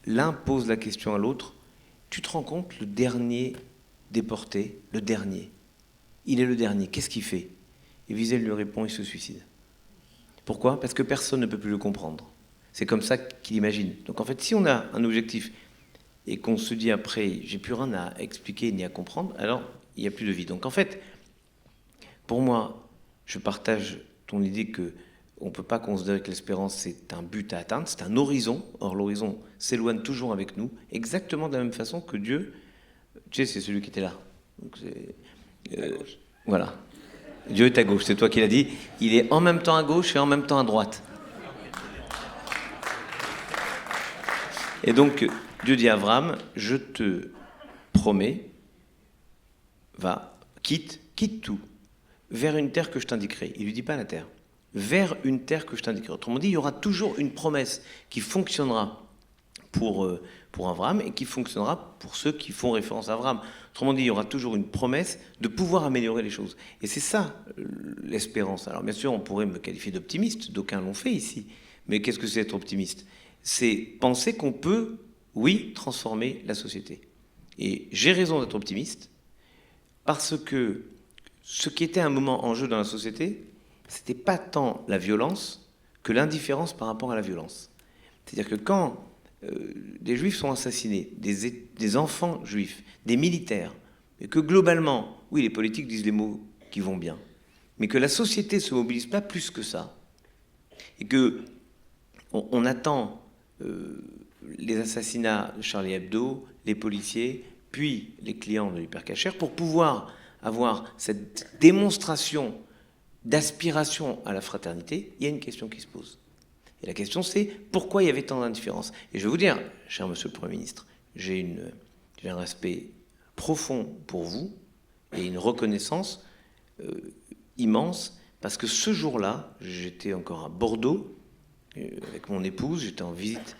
L'un pose la question à l'autre, tu te rends compte, le dernier déporté, le dernier, il est le dernier, qu'est-ce qu'il fait? Et Wiesel lui répond, il se suicide. Pourquoi? Parce que personne ne peut plus le comprendre. C'est comme ça qu'il imagine. Donc en fait, si on a un objectif et qu'on se dit après, j'ai plus rien à expliquer ni à comprendre, alors il n'y a plus de vie. Donc en fait, pour moi, je partage ton idée que on ne peut pas considérer que l'espérance, c'est un but à atteindre, c'est un horizon. Or, l'horizon s'éloigne toujours avec nous, exactement de la même façon que Dieu. Tu sais, c'est celui qui était là. Donc, voilà. Dieu est à gauche, c'est toi qui l'as dit. Il est en même temps à gauche et en même temps à droite. Et donc, Dieu dit à Abraham, je te promets, va, quitte tout, vers une terre que je t'indiquerai. Il ne lui dit pas la terre. Vers une terre que je t'indiquerai. Autrement dit, il y aura toujours une promesse qui fonctionnera pour Abraham et qui fonctionnera pour ceux qui font référence à Abraham. Autrement dit, il y aura toujours une promesse de pouvoir améliorer les choses. Et c'est ça l'espérance. Alors bien sûr, on pourrait me qualifier d'optimiste, d'aucuns l'ont fait ici, mais qu'est-ce que c'est être optimiste? C'est penser qu'on peut, oui, transformer la société. Et j'ai raison d'être optimiste, parce que ce qui était un moment en jeu dans la société, c'était pas tant la violence que l'indifférence par rapport à la violence. C'est-à-dire que quand des juifs sont assassinés, des enfants juifs, des militaires, et que globalement, oui, les politiques disent les mots qui vont bien, mais que la société ne se mobilise pas plus que ça, et que on attend les assassinats de Charlie Hebdo, les policiers, puis les clients de l'Hypercacher, pour pouvoir avoir cette démonstration d'aspiration à la fraternité, il y a une question qui se pose. Et la question, c'est pourquoi il y avait tant d'indifférence. Et je vais vous dire, cher monsieur le Premier ministre, j'ai un respect profond pour vous et une reconnaissance immense, parce que ce jour-là, j'étais encore à Bordeaux avec mon épouse, j'étais en visite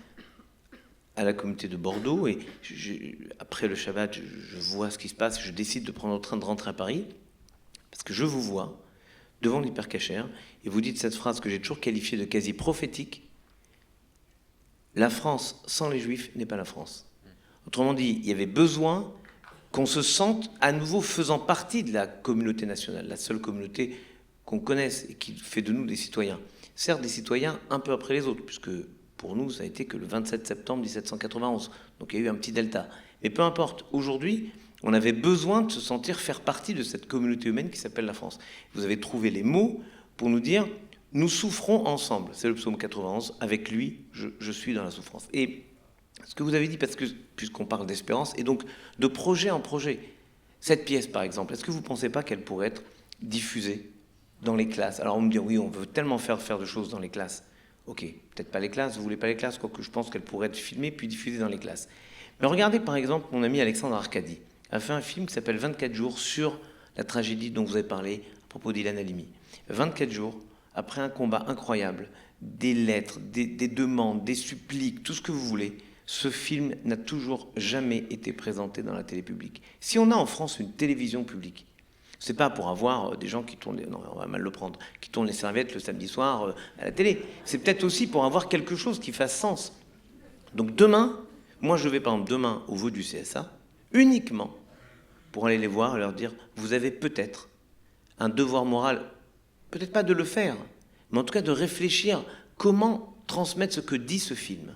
à la communauté de Bordeaux, et après le Shabbat, je vois ce qui se passe, je décide de prendre le train de rentrer à Paris, parce que je vous vois devant l'Hypercacher, et vous dites cette phrase que j'ai toujours qualifiée de quasi prophétique: la France sans les Juifs n'est pas la France. Autrement dit, il y avait besoin qu'on se sente à nouveau faisant partie de la communauté nationale, la seule communauté qu'on connaisse et qui fait de nous des citoyens. Certes, des citoyens un peu après les autres, puisque pour nous, ça a été que le 27 septembre 1791. Donc il y a eu un petit delta. Mais peu importe, aujourd'hui, on avait besoin de se sentir faire partie de cette communauté humaine qui s'appelle la France. Vous avez trouvé les mots pour nous dire « nous souffrons ensemble ». C'est le psaume 91, avec lui, je suis dans la souffrance. Et ce que vous avez dit, parce que puisqu'on parle d'espérance, et donc de projet en projet, cette pièce par exemple, est-ce que vous ne pensez pas qu'elle pourrait être diffusée dans les classes? Alors on me dit « oui, on veut tellement faire de choses dans les classes ». Ok, peut-être pas les classes, vous voulez pas les classes, quoique je pense qu'elle pourrait être filmée puis diffusée dans les classes. Mais regardez par exemple, mon ami Alexandre Arcadi a fait un film qui s'appelle 24 jours sur la tragédie dont vous avez parlé à propos d'Ilan Halimi. 24 jours, après un combat incroyable, des lettres, des demandes, des suppliques, tout ce que vous voulez, ce film n'a toujours jamais été présenté dans la télé publique. Si on a en France une télévision publique, c'est pas pour avoir des gens qui tournent, non, on va mal le prendre, qui tournent les serviettes le samedi soir à la télé. C'est peut-être aussi pour avoir quelque chose qui fasse sens. Donc demain, moi je vais par exemple demain au vote du CSA, uniquement pour aller les voir et leur dire, vous avez peut-être un devoir moral, peut-être pas de le faire, mais en tout cas de réfléchir comment transmettre ce que dit ce film.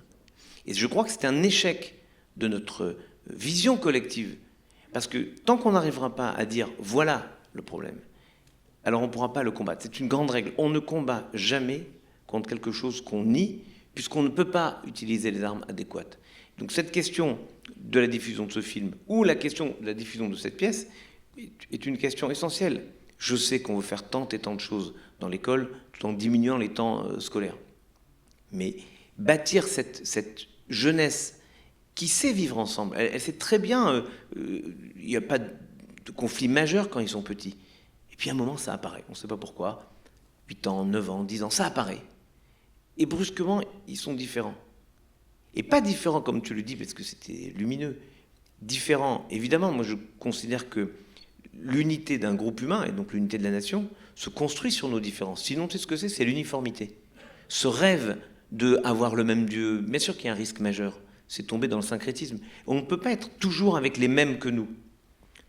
Et je crois que c'est un échec de notre vision collective. Parce que tant qu'on n'arrivera pas à dire « voilà le problème », alors on ne pourra pas le combattre. C'est une grande règle. On ne combat jamais contre quelque chose qu'on nie, puisqu'on ne peut pas utiliser les armes adéquates. Donc cette question de la diffusion de ce film, ou la question de la diffusion de cette pièce, est une question essentielle. Je sais qu'on veut faire tant et tant de choses dans l'école, tout en diminuant les temps scolaires. Mais bâtir cette jeunesse qui sait vivre ensemble. Elle sait très bien, il n'y a pas de conflit majeur quand ils sont petits. Et puis à un moment, ça apparaît. On ne sait pas pourquoi. 8 ans, 9 ans, 10 ans, ça apparaît. Et brusquement, ils sont différents. Et pas différents, comme tu le dis, parce que c'était lumineux. Différents, évidemment, moi je considère que l'unité d'un groupe humain, et donc l'unité de la nation, se construit sur nos différences. Sinon, tu sais ce que c'est l'uniformité. Ce rêve d'avoir le même Dieu, bien sûr qu'il y a un risque majeur. C'est tomber dans le syncrétisme. On ne peut pas être toujours avec les mêmes que nous.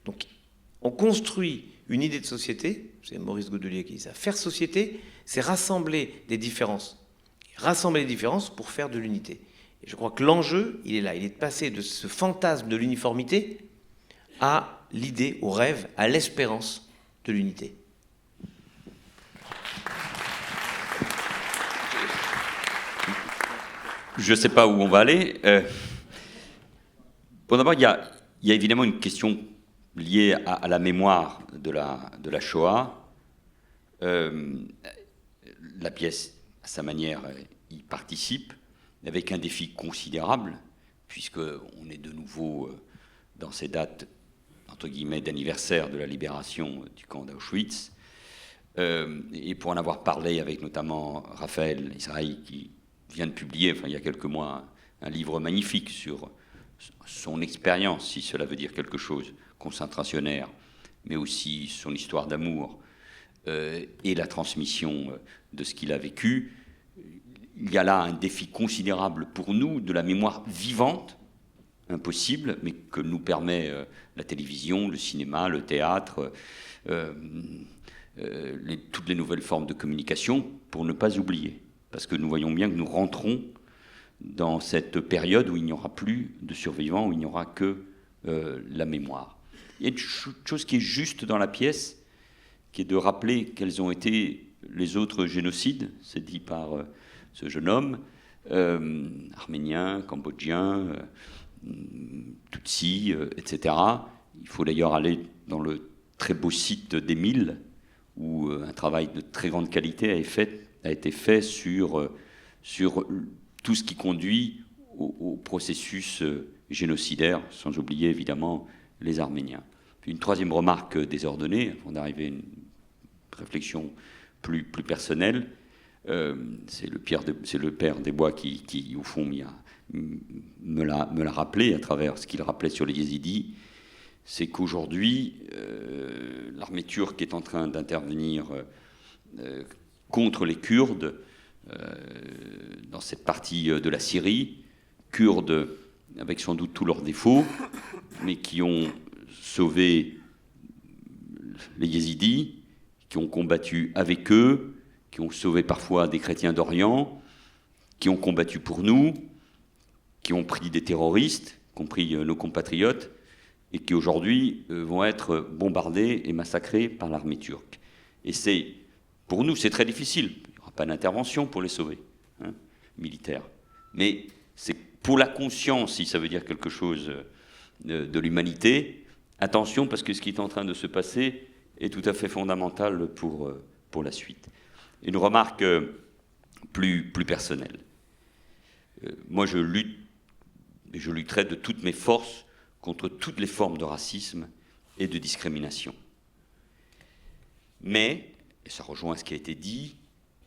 Donc, on construit une idée de société, c'est Maurice Godelier qui dit ça, faire société, c'est rassembler des différences. Rassembler les différences pour faire de l'unité. Et je crois que l'enjeu, il est là, il est de passer de ce fantasme de l'uniformité à l'idée, au rêve, à l'espérance de l'unité. Je ne sais pas où on va aller. Bon, d'abord, il y a évidemment une question liée à la mémoire de la Shoah. La pièce, à sa manière, y participe, avec un défi considérable, puisqu'on est de nouveau dans ces dates, entre guillemets, d'anniversaire de la libération du camp d'Auschwitz. Et pour en avoir parlé avec notamment Raphaël Israël, qui vient de publier, il y a quelques mois, un livre magnifique sur son expérience, si cela veut dire quelque chose, concentrationnaire, mais aussi son histoire d'amour et la transmission de ce qu'il a vécu. Il y a là un défi considérable pour nous de la mémoire vivante, impossible, mais que nous permet la télévision, le cinéma, le théâtre, toutes les nouvelles formes de communication, pour ne pas oublier. Parce que nous voyons bien que nous rentrons dans cette période où il n'y aura plus de survivants, où il n'y aura que la mémoire. Il y a une chose qui est juste dans la pièce, qui est de rappeler quels ont été les autres génocides, c'est dit par ce jeune homme, arménien, cambodgien, Tutsi, etc. Il faut d'ailleurs aller dans le très beau site d'Émile, où un travail de très grande qualité a été fait sur tout ce qui conduit au processus génocidaire, sans oublier évidemment les Arméniens. Puis une troisième remarque désordonnée, avant d'arriver à une réflexion plus personnelle, c'est le père Desbois qui au fond, me l'a rappelé à travers ce qu'il rappelait sur les Yézidis, c'est qu'aujourd'hui, l'armée turque est en train d'intervenir contre les Kurdes dans cette partie de la Syrie, Kurdes avec sans doute tous leurs défauts, mais qui ont sauvé les Yézidis, qui ont combattu avec eux, qui ont sauvé parfois des chrétiens d'Orient, qui ont combattu pour nous, qui ont pris des terroristes, compris nos compatriotes, et qui aujourd'hui vont être bombardés et massacrés par l'armée turque. Et pour nous, c'est très difficile. Il n'y aura pas d'intervention pour les sauver, militaire. Mais c'est pour la conscience, si ça veut dire quelque chose de l'humanité, attention, parce que ce qui est en train de se passer est tout à fait fondamental pour la suite. Une remarque plus personnelle. Moi, je lutte, et je lutterai de toutes mes forces contre toutes les formes de racisme et de discrimination. Mais, et ça rejoint ce qui a été dit,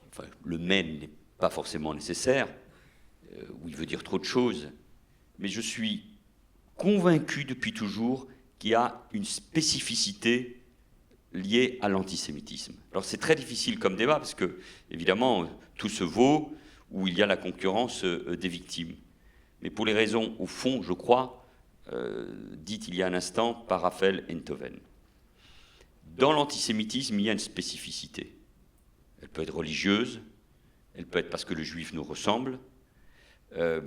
enfin, le « mais » n'est pas forcément nécessaire, ou il veut dire trop de choses, mais je suis convaincu depuis toujours qu'il y a une spécificité liée à l'antisémitisme. Alors c'est très difficile comme débat, parce que, évidemment, tout se vaut où il y a la concurrence des victimes. Mais pour les raisons, au fond, je crois, dites il y a un instant par Raphaël Enthoven. Dans l'antisémitisme, il y a une spécificité. Elle peut être religieuse, elle peut être parce que le juif nous ressemble, elle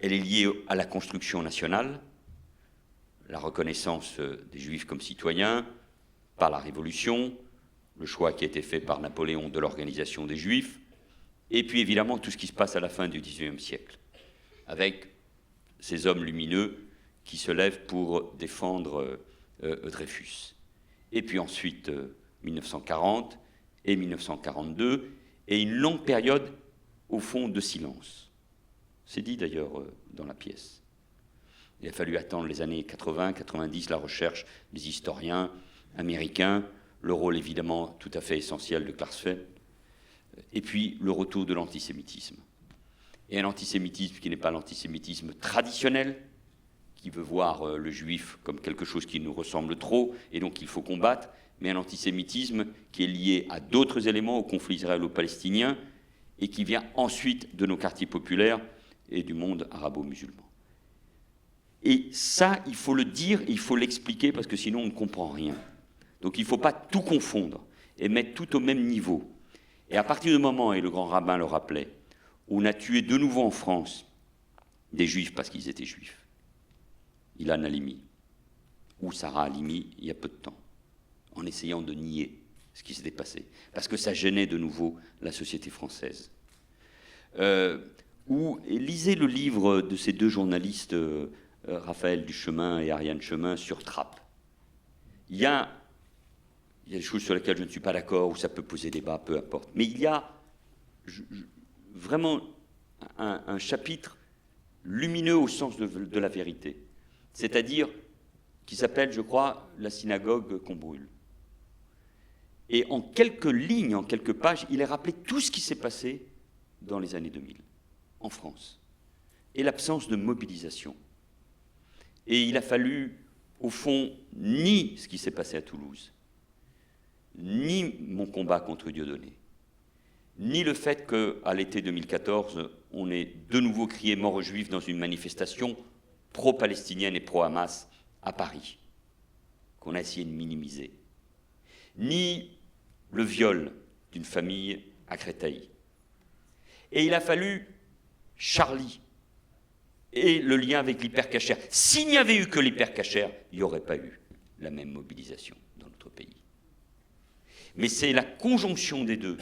est liée à la construction nationale, la reconnaissance des juifs comme citoyens, par la Révolution, le choix qui a été fait par Napoléon de l'organisation des juifs, et puis évidemment tout ce qui se passe à la fin du XIXe siècle, avec ces hommes lumineux qui se lèvent pour défendre Dreyfus. Et puis ensuite 1940 et 1942, et une longue période, au fond, de silence. C'est dit d'ailleurs dans la pièce. Il a fallu attendre les années 80, 90, la recherche des historiens américains, le rôle évidemment tout à fait essentiel de Klarsfeld, et puis le retour de l'antisémitisme. Et un antisémitisme qui n'est pas l'antisémitisme traditionnel, qui veut voir le juif comme quelque chose qui nous ressemble trop, et donc il faut combattre, mais un antisémitisme qui est lié à d'autres éléments, au conflit israélo-palestinien, et qui vient ensuite de nos quartiers populaires et du monde arabo-musulman. Et ça, il faut le dire, il faut l'expliquer, parce que sinon on ne comprend rien. Donc il ne faut pas tout confondre et mettre tout au même niveau. Et à partir du moment, et le grand rabbin le rappelait, où on a tué de nouveau en France des juifs parce qu'ils étaient juifs, Ilan Halimi ou Sarah Halimi, il y a peu de temps, en essayant de nier ce qui s'était passé, parce que ça gênait de nouveau la société française. Ou lisez le livre de ces deux journalistes, Raphaël Duchemin et Ariane Chemin, sur Trappes. Il y a des choses sur lesquelles je ne suis pas d'accord, où ça peut poser débat, peu importe. Mais il y a vraiment un chapitre lumineux au sens de la vérité. C'est-à-dire qui s'appelle, je crois, la synagogue qu'on brûle. Et en quelques lignes, en quelques pages, il est rappelé tout ce qui s'est passé dans les années 2000, en France, et l'absence de mobilisation. Et il a fallu, au fond, nier ce qui s'est passé à Toulouse. ni mon combat contre Dieudonné, ni le fait qu'à l'été 2014, on ait de nouveau crié mort aux Juifs dans une manifestation pro-palestinienne et pro-Hamas à Paris, qu'on a essayé de minimiser, ni le viol d'une famille à Créteil. Et il a fallu Charlie et le lien avec l'hypercachère. S'il n'y avait eu que l'hypercachère, il n'y aurait pas eu la même mobilisation dans notre pays. Mais c'est la conjonction des deux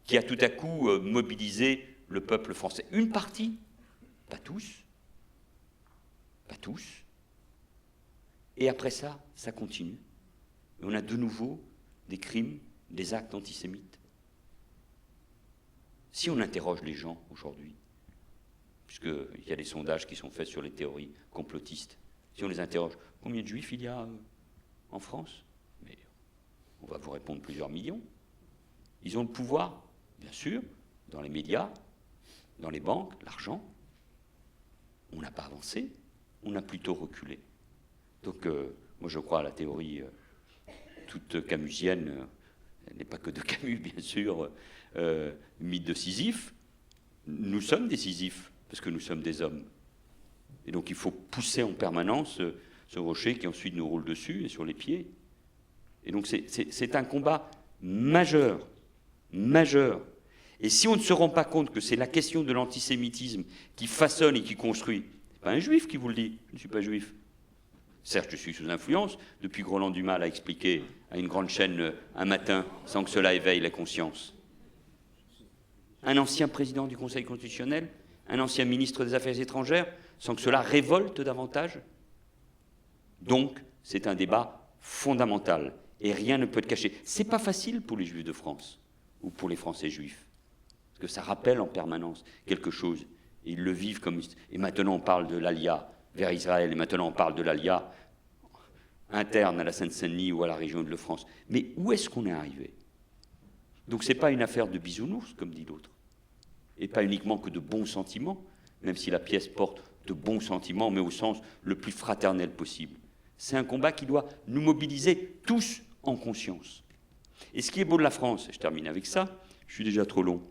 qui a tout à coup mobilisé le peuple français. Une partie, pas tous, pas tous. Et après ça, ça continue. Et on a de nouveau des crimes, des actes antisémites. Si on interroge les gens aujourd'hui, puisqu'il y a des sondages qui sont faits sur les théories complotistes, si on les interroge, combien de juifs il y a en France? Mais on va vous répondre plusieurs millions. Ils ont le pouvoir, bien sûr, dans les médias, dans les banques, l'argent. On n'a pas avancé, on a plutôt reculé. Donc, moi je crois à la théorie toute camusienne, elle n'est pas que de Camus, bien sûr, mythe de Sisyphe. Nous sommes des Sisyphes, parce que nous sommes des hommes. Et donc il faut pousser en permanence ce rocher qui ensuite nous roule dessus et sur les pieds. Et donc c'est un combat majeur, majeur. Et si on ne se rend pas compte que c'est la question de l'antisémitisme qui façonne et qui construit, c'est pas un juif qui vous le dit, je ne suis pas juif. Certes, je suis sous influence, depuis que Roland Dumas l'a expliqué à une grande chaîne un matin, sans que cela éveille la conscience. Un ancien président du Conseil constitutionnel, un ancien ministre des Affaires étrangères, sans que cela révolte davantage. Donc, c'est un débat fondamental, et rien ne peut le cacher. C'est pas facile pour les Juifs de France, ou pour les Français juifs, parce que ça rappelle en permanence quelque chose, et ils le vivent comme... Et maintenant on parle de l'Alia vers Israël, et maintenant on parle de l'Alia interne à la Seine-Saint-Denis ou à la région de Île-de-France. Mais où est-ce qu'on est arrivé? Donc c'est pas une affaire de bisounours, comme dit l'autre, et pas uniquement que de bons sentiments, même si la pièce porte de bons sentiments, mais au sens le plus fraternel possible. C'est un combat qui doit nous mobiliser tous en conscience. Et ce qui est beau de la France, et je termine avec ça, je suis déjà trop long,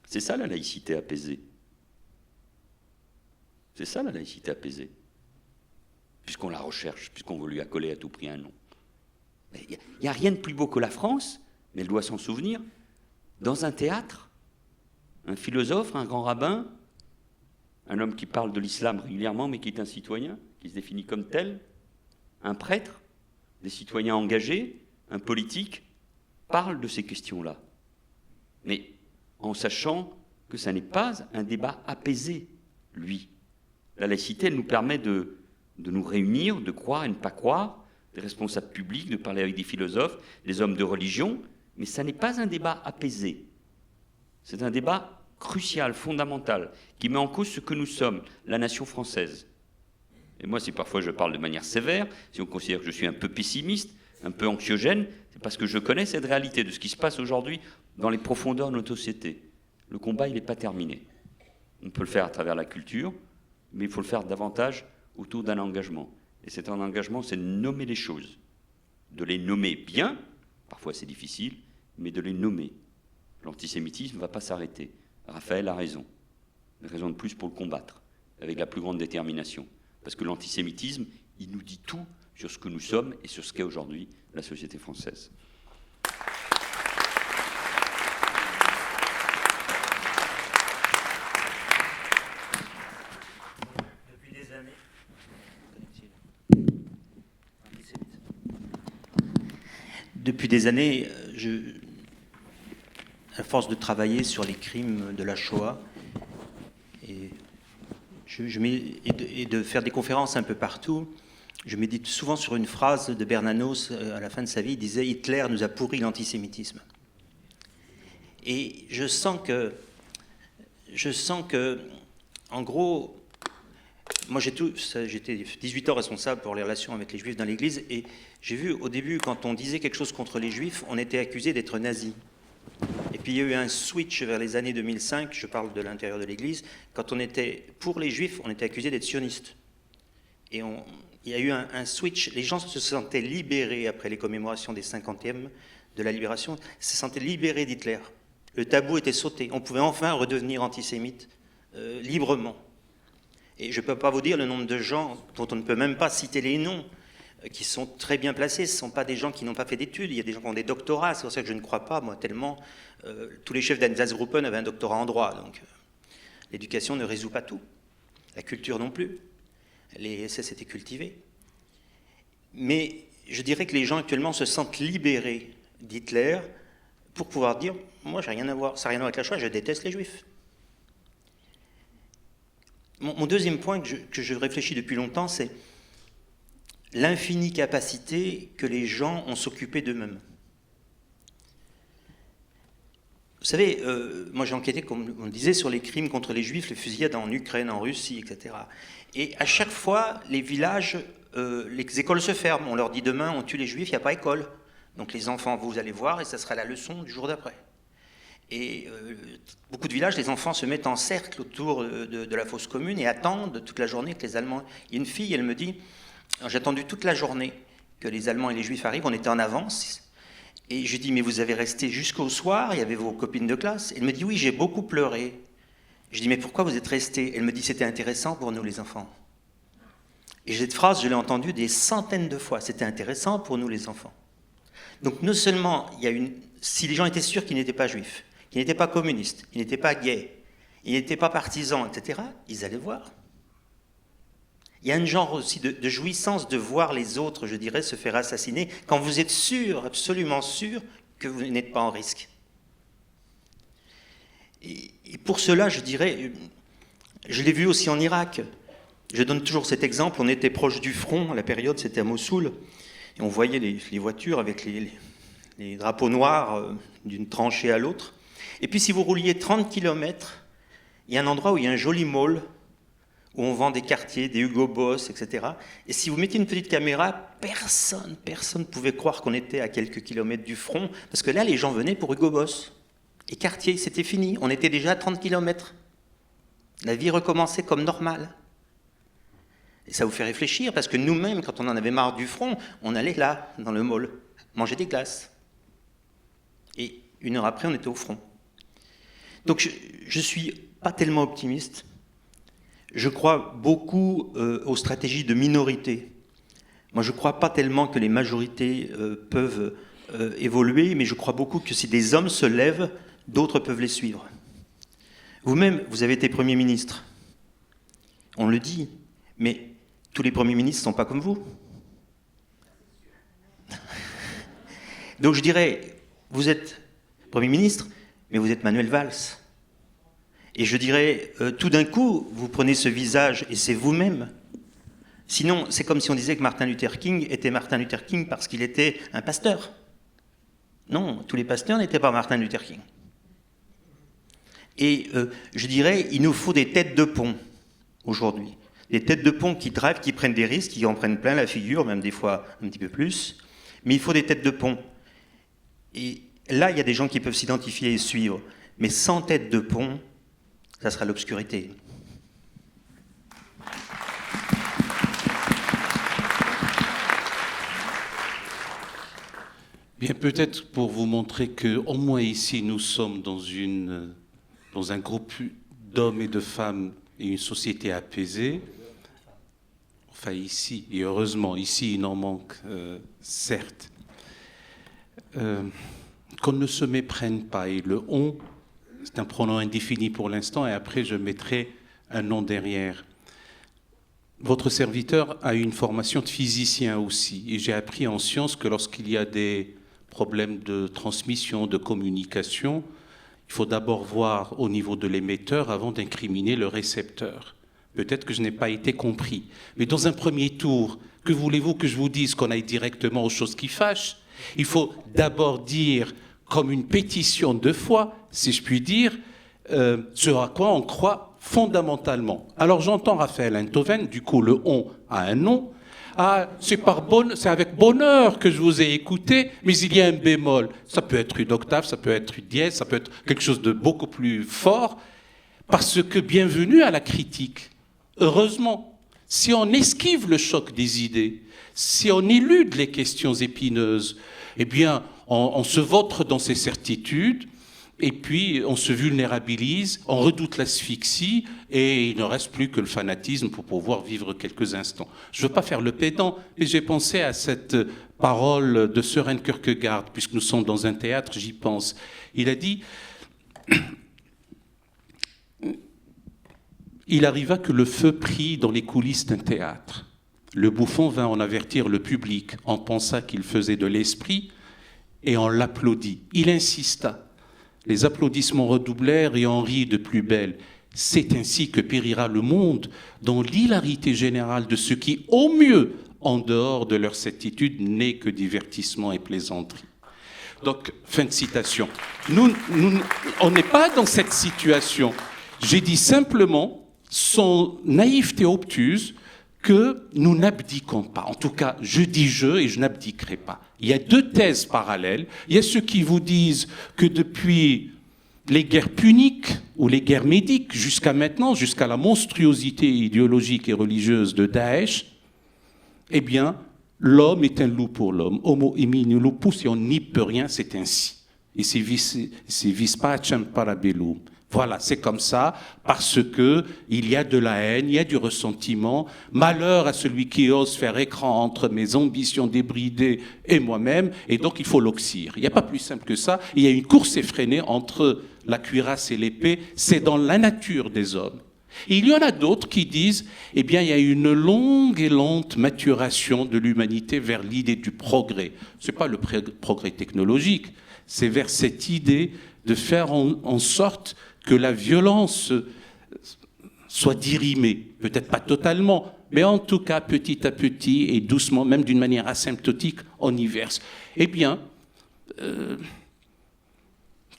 c'est ça la laïcité apaisée. C'est ça la laïcité apaisée. Puisqu'on la recherche, puisqu'on veut lui accoler à tout prix un nom. Il n'y a rien de plus beau que la France, mais elle doit s'en souvenir, dans un théâtre, un philosophe, un grand rabbin, un homme qui parle de l'islam régulièrement, mais qui est un citoyen, qui se définit comme tel, un prêtre, des citoyens engagés, un politique, parlent de ces questions-là. Mais en sachant que ça n'est pas un débat apaisé, lui. La laïcité, elle nous permet de nous réunir, de croire et ne pas croire, des responsables publics, de parler avec des philosophes, des hommes de religion, mais ça n'est pas un débat apaisé. C'est un débat crucial, fondamental, qui met en cause ce que nous sommes, la nation française. Et moi, si parfois je parle de manière sévère, si on considère que je suis un peu pessimiste, un peu anxiogène, c'est parce que je connais cette réalité de ce qui se passe aujourd'hui dans les profondeurs de notre société. Le combat, il n'est pas terminé. On peut le faire à travers la culture, mais il faut le faire davantage autour d'un engagement. Et c'est un engagement, c'est de nommer les choses, de les nommer bien, parfois c'est difficile, mais de les nommer. L'antisémitisme ne va pas s'arrêter. Raphaël a raison. Une raison de plus pour le combattre, avec la plus grande détermination. Parce que l'antisémitisme, il nous dit tout sur ce que nous sommes et sur ce qu'est aujourd'hui la société française. Depuis des années, à force de travailler sur les crimes de la Shoah et de faire des conférences un peu partout, je médite souvent sur une phrase de Bernanos à la fin de sa vie. Il disait « Hitler nous a pourri l'antisémitisme ». Et je sens que, en gros, moi j'étais 18 ans responsable pour les relations avec les Juifs dans l'Église, et j'ai vu au début, quand on disait quelque chose contre les Juifs, on était accusé d'être nazi. Et puis il y a eu un switch vers les années 2005, je parle de l'intérieur de l'Église, quand on était pour les Juifs, on était accusé d'être sioniste. Et il y a eu un switch. Les gens se sentaient libérés après les commémorations des 50e de la libération, se sentaient libérés d'Hitler. Le tabou était sauté. On pouvait enfin redevenir antisémite librement. Et je ne peux pas vous dire le nombre de gens dont on ne peut même pas citer les noms, qui sont très bien placés. Ce ne sont pas des gens qui n'ont pas fait d'études. Il y a des gens qui ont des doctorats. C'est pour ça que je ne crois pas, moi, tellement. Tous les chefs d'Einsatzgruppen avaient un doctorat en droit. Donc, l'éducation ne résout pas tout. La culture non plus. Les SS étaient cultivés. Mais je dirais que les gens actuellement se sentent libérés d'Hitler pour pouvoir dire « Moi, j'ai rien à voir, ça n'a rien à voir avec la Shoah, je déteste les Juifs ». Mon deuxième point que je réfléchis depuis longtemps, c'est l'infinie capacité que les gens ont s'occuper d'eux-mêmes. Vous savez, moi j'ai enquêté, comme on le disait, sur les crimes contre les Juifs, les fusillades en Ukraine, en Russie, etc. Et à chaque fois, les villages, les écoles se ferment. On leur dit demain, on tue les Juifs, il n'y a pas école. Donc les enfants, vous allez voir, et ça sera la leçon du jour d'après. Et beaucoup de villages, les enfants se mettent en cercle autour de la fosse commune et attendent toute la journée que les Allemands... Il y a une fille, elle me dit, j'ai attendu toute la journée que les Allemands et les Juifs arrivent, on était en avance. Et je lui dis, mais vous avez resté jusqu'au soir, il y avait vos copines de classe. Elle me dit, oui, j'ai beaucoup pleuré. Je dis, mais pourquoi vous êtes restés? Elle me dit, c'était intéressant pour nous les enfants. Et cette phrase, je l'ai entendue des centaines de fois, c'était intéressant pour nous les enfants. Donc non seulement, si les gens étaient sûrs qu'ils n'étaient pas juifs, qu'ils n'étaient pas communistes, qu'ils n'étaient pas gays, ils n'étaient pas partisans, etc., ils allaient voir. Il y a un genre aussi de jouissance de voir les autres, je dirais, se faire assassiner quand vous êtes sûr, absolument sûr, que vous n'êtes pas en risque. Et pour cela, je dirais, je l'ai vu aussi en Irak. Je donne toujours cet exemple, on était proche du front, à la période, c'était à Mossoul, et on voyait les voitures avec les drapeaux noirs d'une tranchée à l'autre. Et puis si vous rouliez 30 km, il y a un endroit où il y a un joli mall, où on vend des quartiers, des Hugo Boss, etc. Et si vous mettez une petite caméra, personne ne pouvait croire qu'on était à quelques kilomètres du front, parce que là, les gens venaient pour Hugo Boss. Et quartier, c'était fini, on était déjà à 30 km. La vie recommençait comme normale. Et ça vous fait réfléchir, parce que nous-mêmes, quand on en avait marre du front, on allait là, dans le mall, manger des glaces. Et 1 heure après, on était au front. Donc je ne suis pas tellement optimiste. Je crois beaucoup aux stratégies de minorité. Moi, je ne crois pas tellement que les majorités peuvent évoluer, mais je crois beaucoup que si des hommes se lèvent, d'autres peuvent les suivre. Vous-même, vous avez été Premier ministre. On le dit, mais tous les Premiers ministres ne sont pas comme vous. Donc je dirais, vous êtes Premier ministre, mais vous êtes Manuel Valls. Et je dirais, tout d'un coup, vous prenez ce visage et c'est vous-même. Sinon, c'est comme si on disait que Martin Luther King était Martin Luther King parce qu'il était un pasteur. Non, tous les pasteurs n'étaient pas Martin Luther King. Et je dirais, il nous faut des têtes de pont aujourd'hui. Des têtes de pont qui drivent, qui prennent des risques, qui en prennent plein la figure, même des fois un petit peu plus. Mais il faut des têtes de pont. Et là, il y a des gens qui peuvent s'identifier et suivre. Mais sans tête de pont, ça sera l'obscurité. Bien, peut-être pour vous montrer qu'au moins ici, nous sommes dans un groupe d'hommes et de femmes et une société apaisée. Enfin, ici, et heureusement, ici, il en manque, certes. Qu'on ne se méprenne pas. Et le « on », c'est un pronom indéfini pour l'instant, et après je mettrai un nom derrière. Votre serviteur a une formation de physicien aussi, et j'ai appris en sciences que lorsqu'il y a des problèmes de transmission, de communication, il faut d'abord voir au niveau de l'émetteur avant d'incriminer le récepteur. Peut-être que je n'ai pas été compris. Mais dans un premier tour, que voulez-vous que je vous dise, qu'on aille directement aux choses qui fâchent? Il faut d'abord dire, comme une pétition de foi, si je puis dire, ce à quoi on croit fondamentalement. Alors j'entends Raphaël Enthoven, du coup le « on » a un nom. Ah, c'est avec bonheur que je vous ai écouté, mais il y a un bémol. Ça peut être une octave, ça peut être une dièse, ça peut être quelque chose de beaucoup plus fort, parce que bienvenue à la critique. Heureusement, si on esquive le choc des idées, si on élude les questions épineuses, eh bien, on se vautre dans ses certitudes, et puis on se vulnérabilise, on redoute l'asphyxie, et il ne reste plus que le fanatisme pour pouvoir vivre quelques instants. Je ne veux pas faire le pédant, mais j'ai pensé à cette parole de Søren Kierkegaard, puisque nous sommes dans un théâtre, j'y pense. Il a dit... Il arriva que le feu prit dans les coulisses d'un théâtre. Le bouffon vint en avertir le public. On pensa qu'il faisait de l'esprit et on l'applaudit. Il insista. Les applaudissements redoublèrent et on rit de plus belle. C'est ainsi que périra le monde dans l'hilarité générale de ceux qui, au mieux, en dehors de leur certitude, n'est que divertissement et plaisanterie. Donc, fin de citation. On n'est pas dans cette situation. J'ai dit simplement, son naïveté obtuse, que nous n'abdiquons pas. En tout cas, je dis je et je n'abdiquerai pas. Il y a deux thèses parallèles. Il y a ceux qui vous disent que depuis les guerres puniques ou les guerres médiques jusqu'à maintenant, jusqu'à la monstruosité idéologique et religieuse de Daesh, eh bien, l'homme est un loup pour l'homme. Homo homini lupus, et on n'y peut rien, c'est ainsi. Et c'est vis pacem para bellum. Voilà, c'est comme ça, parce que il y a de la haine, il y a du ressentiment. Malheur à celui qui ose faire écran entre mes ambitions débridées et moi-même, et donc il faut l'oxyre. Il n'y a pas plus simple que ça. Il y a une course effrénée entre la cuirasse et l'épée. C'est dans la nature des hommes. Et il y en a d'autres qui disent, eh bien, il y a une longue et lente maturation de l'humanité vers l'idée du progrès. Ce n'est pas le progrès technologique, c'est vers cette idée de faire en sorte que la violence soit dirimée, peut-être pas totalement, mais en tout cas petit à petit et doucement, même d'une manière asymptotique, on y verse. Eh bien,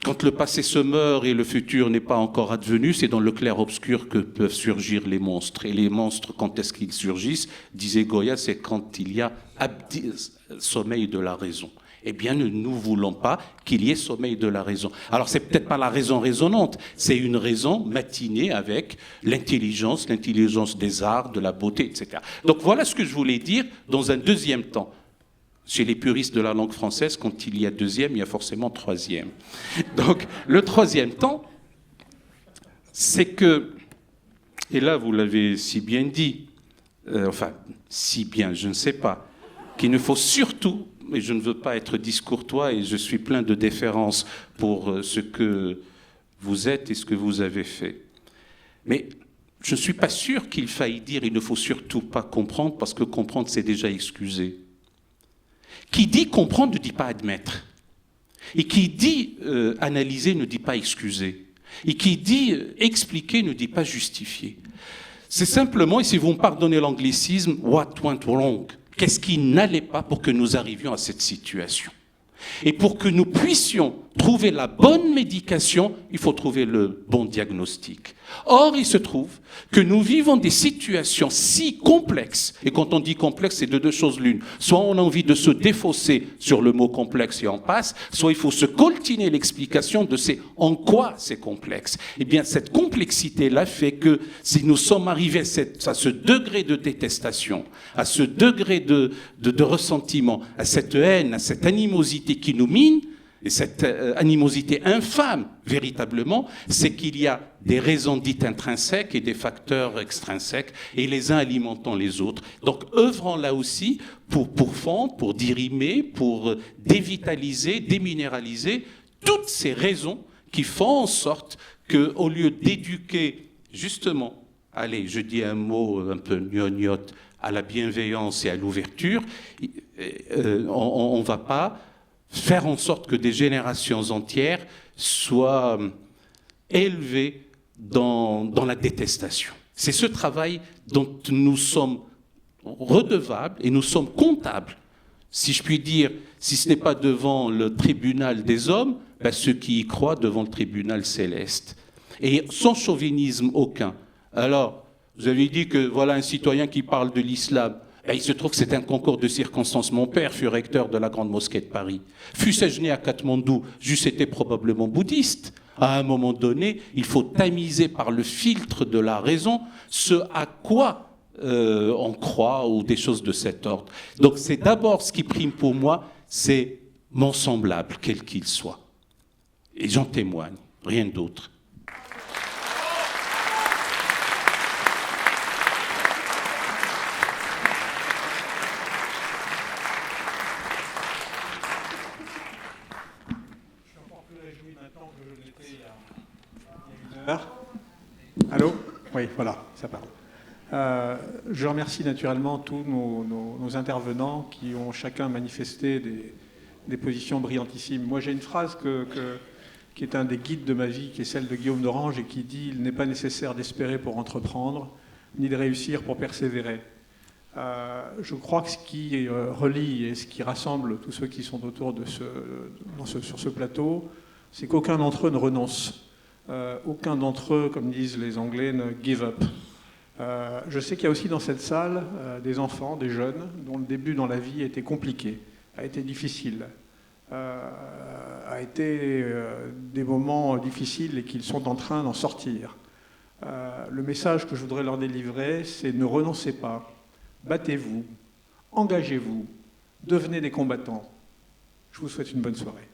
quand le passé se meurt et le futur n'est pas encore advenu, c'est dans le clair-obscur que peuvent surgir les monstres. Et les monstres, quand est-ce qu'ils surgissent, disait Goya, c'est quand il y a sommeil de la raison. Eh bien, nous ne voulons pas qu'il y ait sommeil de la raison. Alors, c'est peut-être pas la raison raisonnante, c'est une raison matinée avec l'intelligence des arts, de la beauté, etc. Donc, voilà ce que je voulais dire dans un deuxième temps. Chez les puristes de la langue française, quand il y a deuxième, il y a forcément troisième. Donc, le troisième temps, c'est que, et là, vous l'avez si bien dit, si bien, je ne sais pas, qu'il ne faut surtout, et je ne veux pas être discourtois et je suis plein de déférence pour ce que vous êtes et ce que vous avez fait. Mais je ne suis pas sûr qu'il faille dire il ne faut surtout pas comprendre, parce que comprendre, c'est déjà excuser. Qui dit comprendre ne dit pas admettre. Et qui dit analyser ne dit pas excuser. Et qui dit expliquer ne dit pas justifier. C'est simplement, et si vous me pardonnez l'anglicisme, what went wrong? Qu'est-ce qui n'allait pas pour que nous arrivions à cette situation? Et pour que nous puissions trouver la bonne médication, il faut trouver le bon diagnostic. Or, il se trouve que nous vivons des situations si complexes, et quand on dit complexe, c'est de deux choses l'une. Soit on a envie de se défausser sur le mot complexe et on passe, soit il faut se coltiner l'explication de en quoi c'est complexe. Eh bien, cette complexité-là fait que si nous sommes arrivés à ce degré de détestation, à ce degré de ressentiment, à cette haine, à cette animosité qui nous mine, et cette animosité infâme, véritablement, c'est qu'il y a des raisons dites intrinsèques et des facteurs extrinsèques, et les uns alimentant les autres. Donc, œuvrons là aussi pour fondre, pour dirimer, pour dévitaliser, déminéraliser toutes ces raisons qui font en sorte qu'au lieu d'éduquer, justement, allez, je dis un mot un peu gnognotte, à la bienveillance et à l'ouverture, on ne va pas faire en sorte que des générations entières soient élevées dans la détestation. C'est ce travail dont nous sommes redevables et nous sommes comptables. Si je puis dire, si ce n'est pas devant le tribunal des hommes, ceux qui y croient devant le tribunal céleste. Et sans chauvinisme aucun. Alors, vous avez dit que voilà un citoyen qui parle de l'islam. Et il se trouve que c'est un concours de circonstances. Mon père fut recteur de la Grande Mosquée de Paris. Fussé-je né à Katmandou, j'eusse été probablement bouddhiste. À un moment donné, il faut tamiser par le filtre de la raison ce à quoi en croix ou des choses de cet ordre. Donc c'est d'abord ce qui prime pour moi, c'est mon semblable, quel qu'il soit. Et j'en témoigne, rien d'autre. Allô? Oui, voilà, ça parle. Je remercie naturellement tous nos intervenants qui ont chacun manifesté des positions brillantissimes. Moi, j'ai une phrase qui est un des guides de ma vie, qui est celle de Guillaume d'Orange, et qui dit « Il n'est pas nécessaire d'espérer pour entreprendre, ni de réussir pour persévérer ». Je crois que ce qui relie et ce qui rassemble tous ceux qui sont autour sur ce plateau, c'est qu'aucun d'entre eux ne renonce. Aucun d'entre eux, comme disent les Anglais, ne give up. Je sais qu'il y a aussi dans cette salle des enfants, des jeunes, dont le début dans la vie a été compliqué, a été difficile, a été des moments difficiles et qu'ils sont en train d'en sortir. Le message que je voudrais leur délivrer, c'est ne renoncez pas, battez-vous, engagez-vous, devenez des combattants. Je vous souhaite une bonne soirée.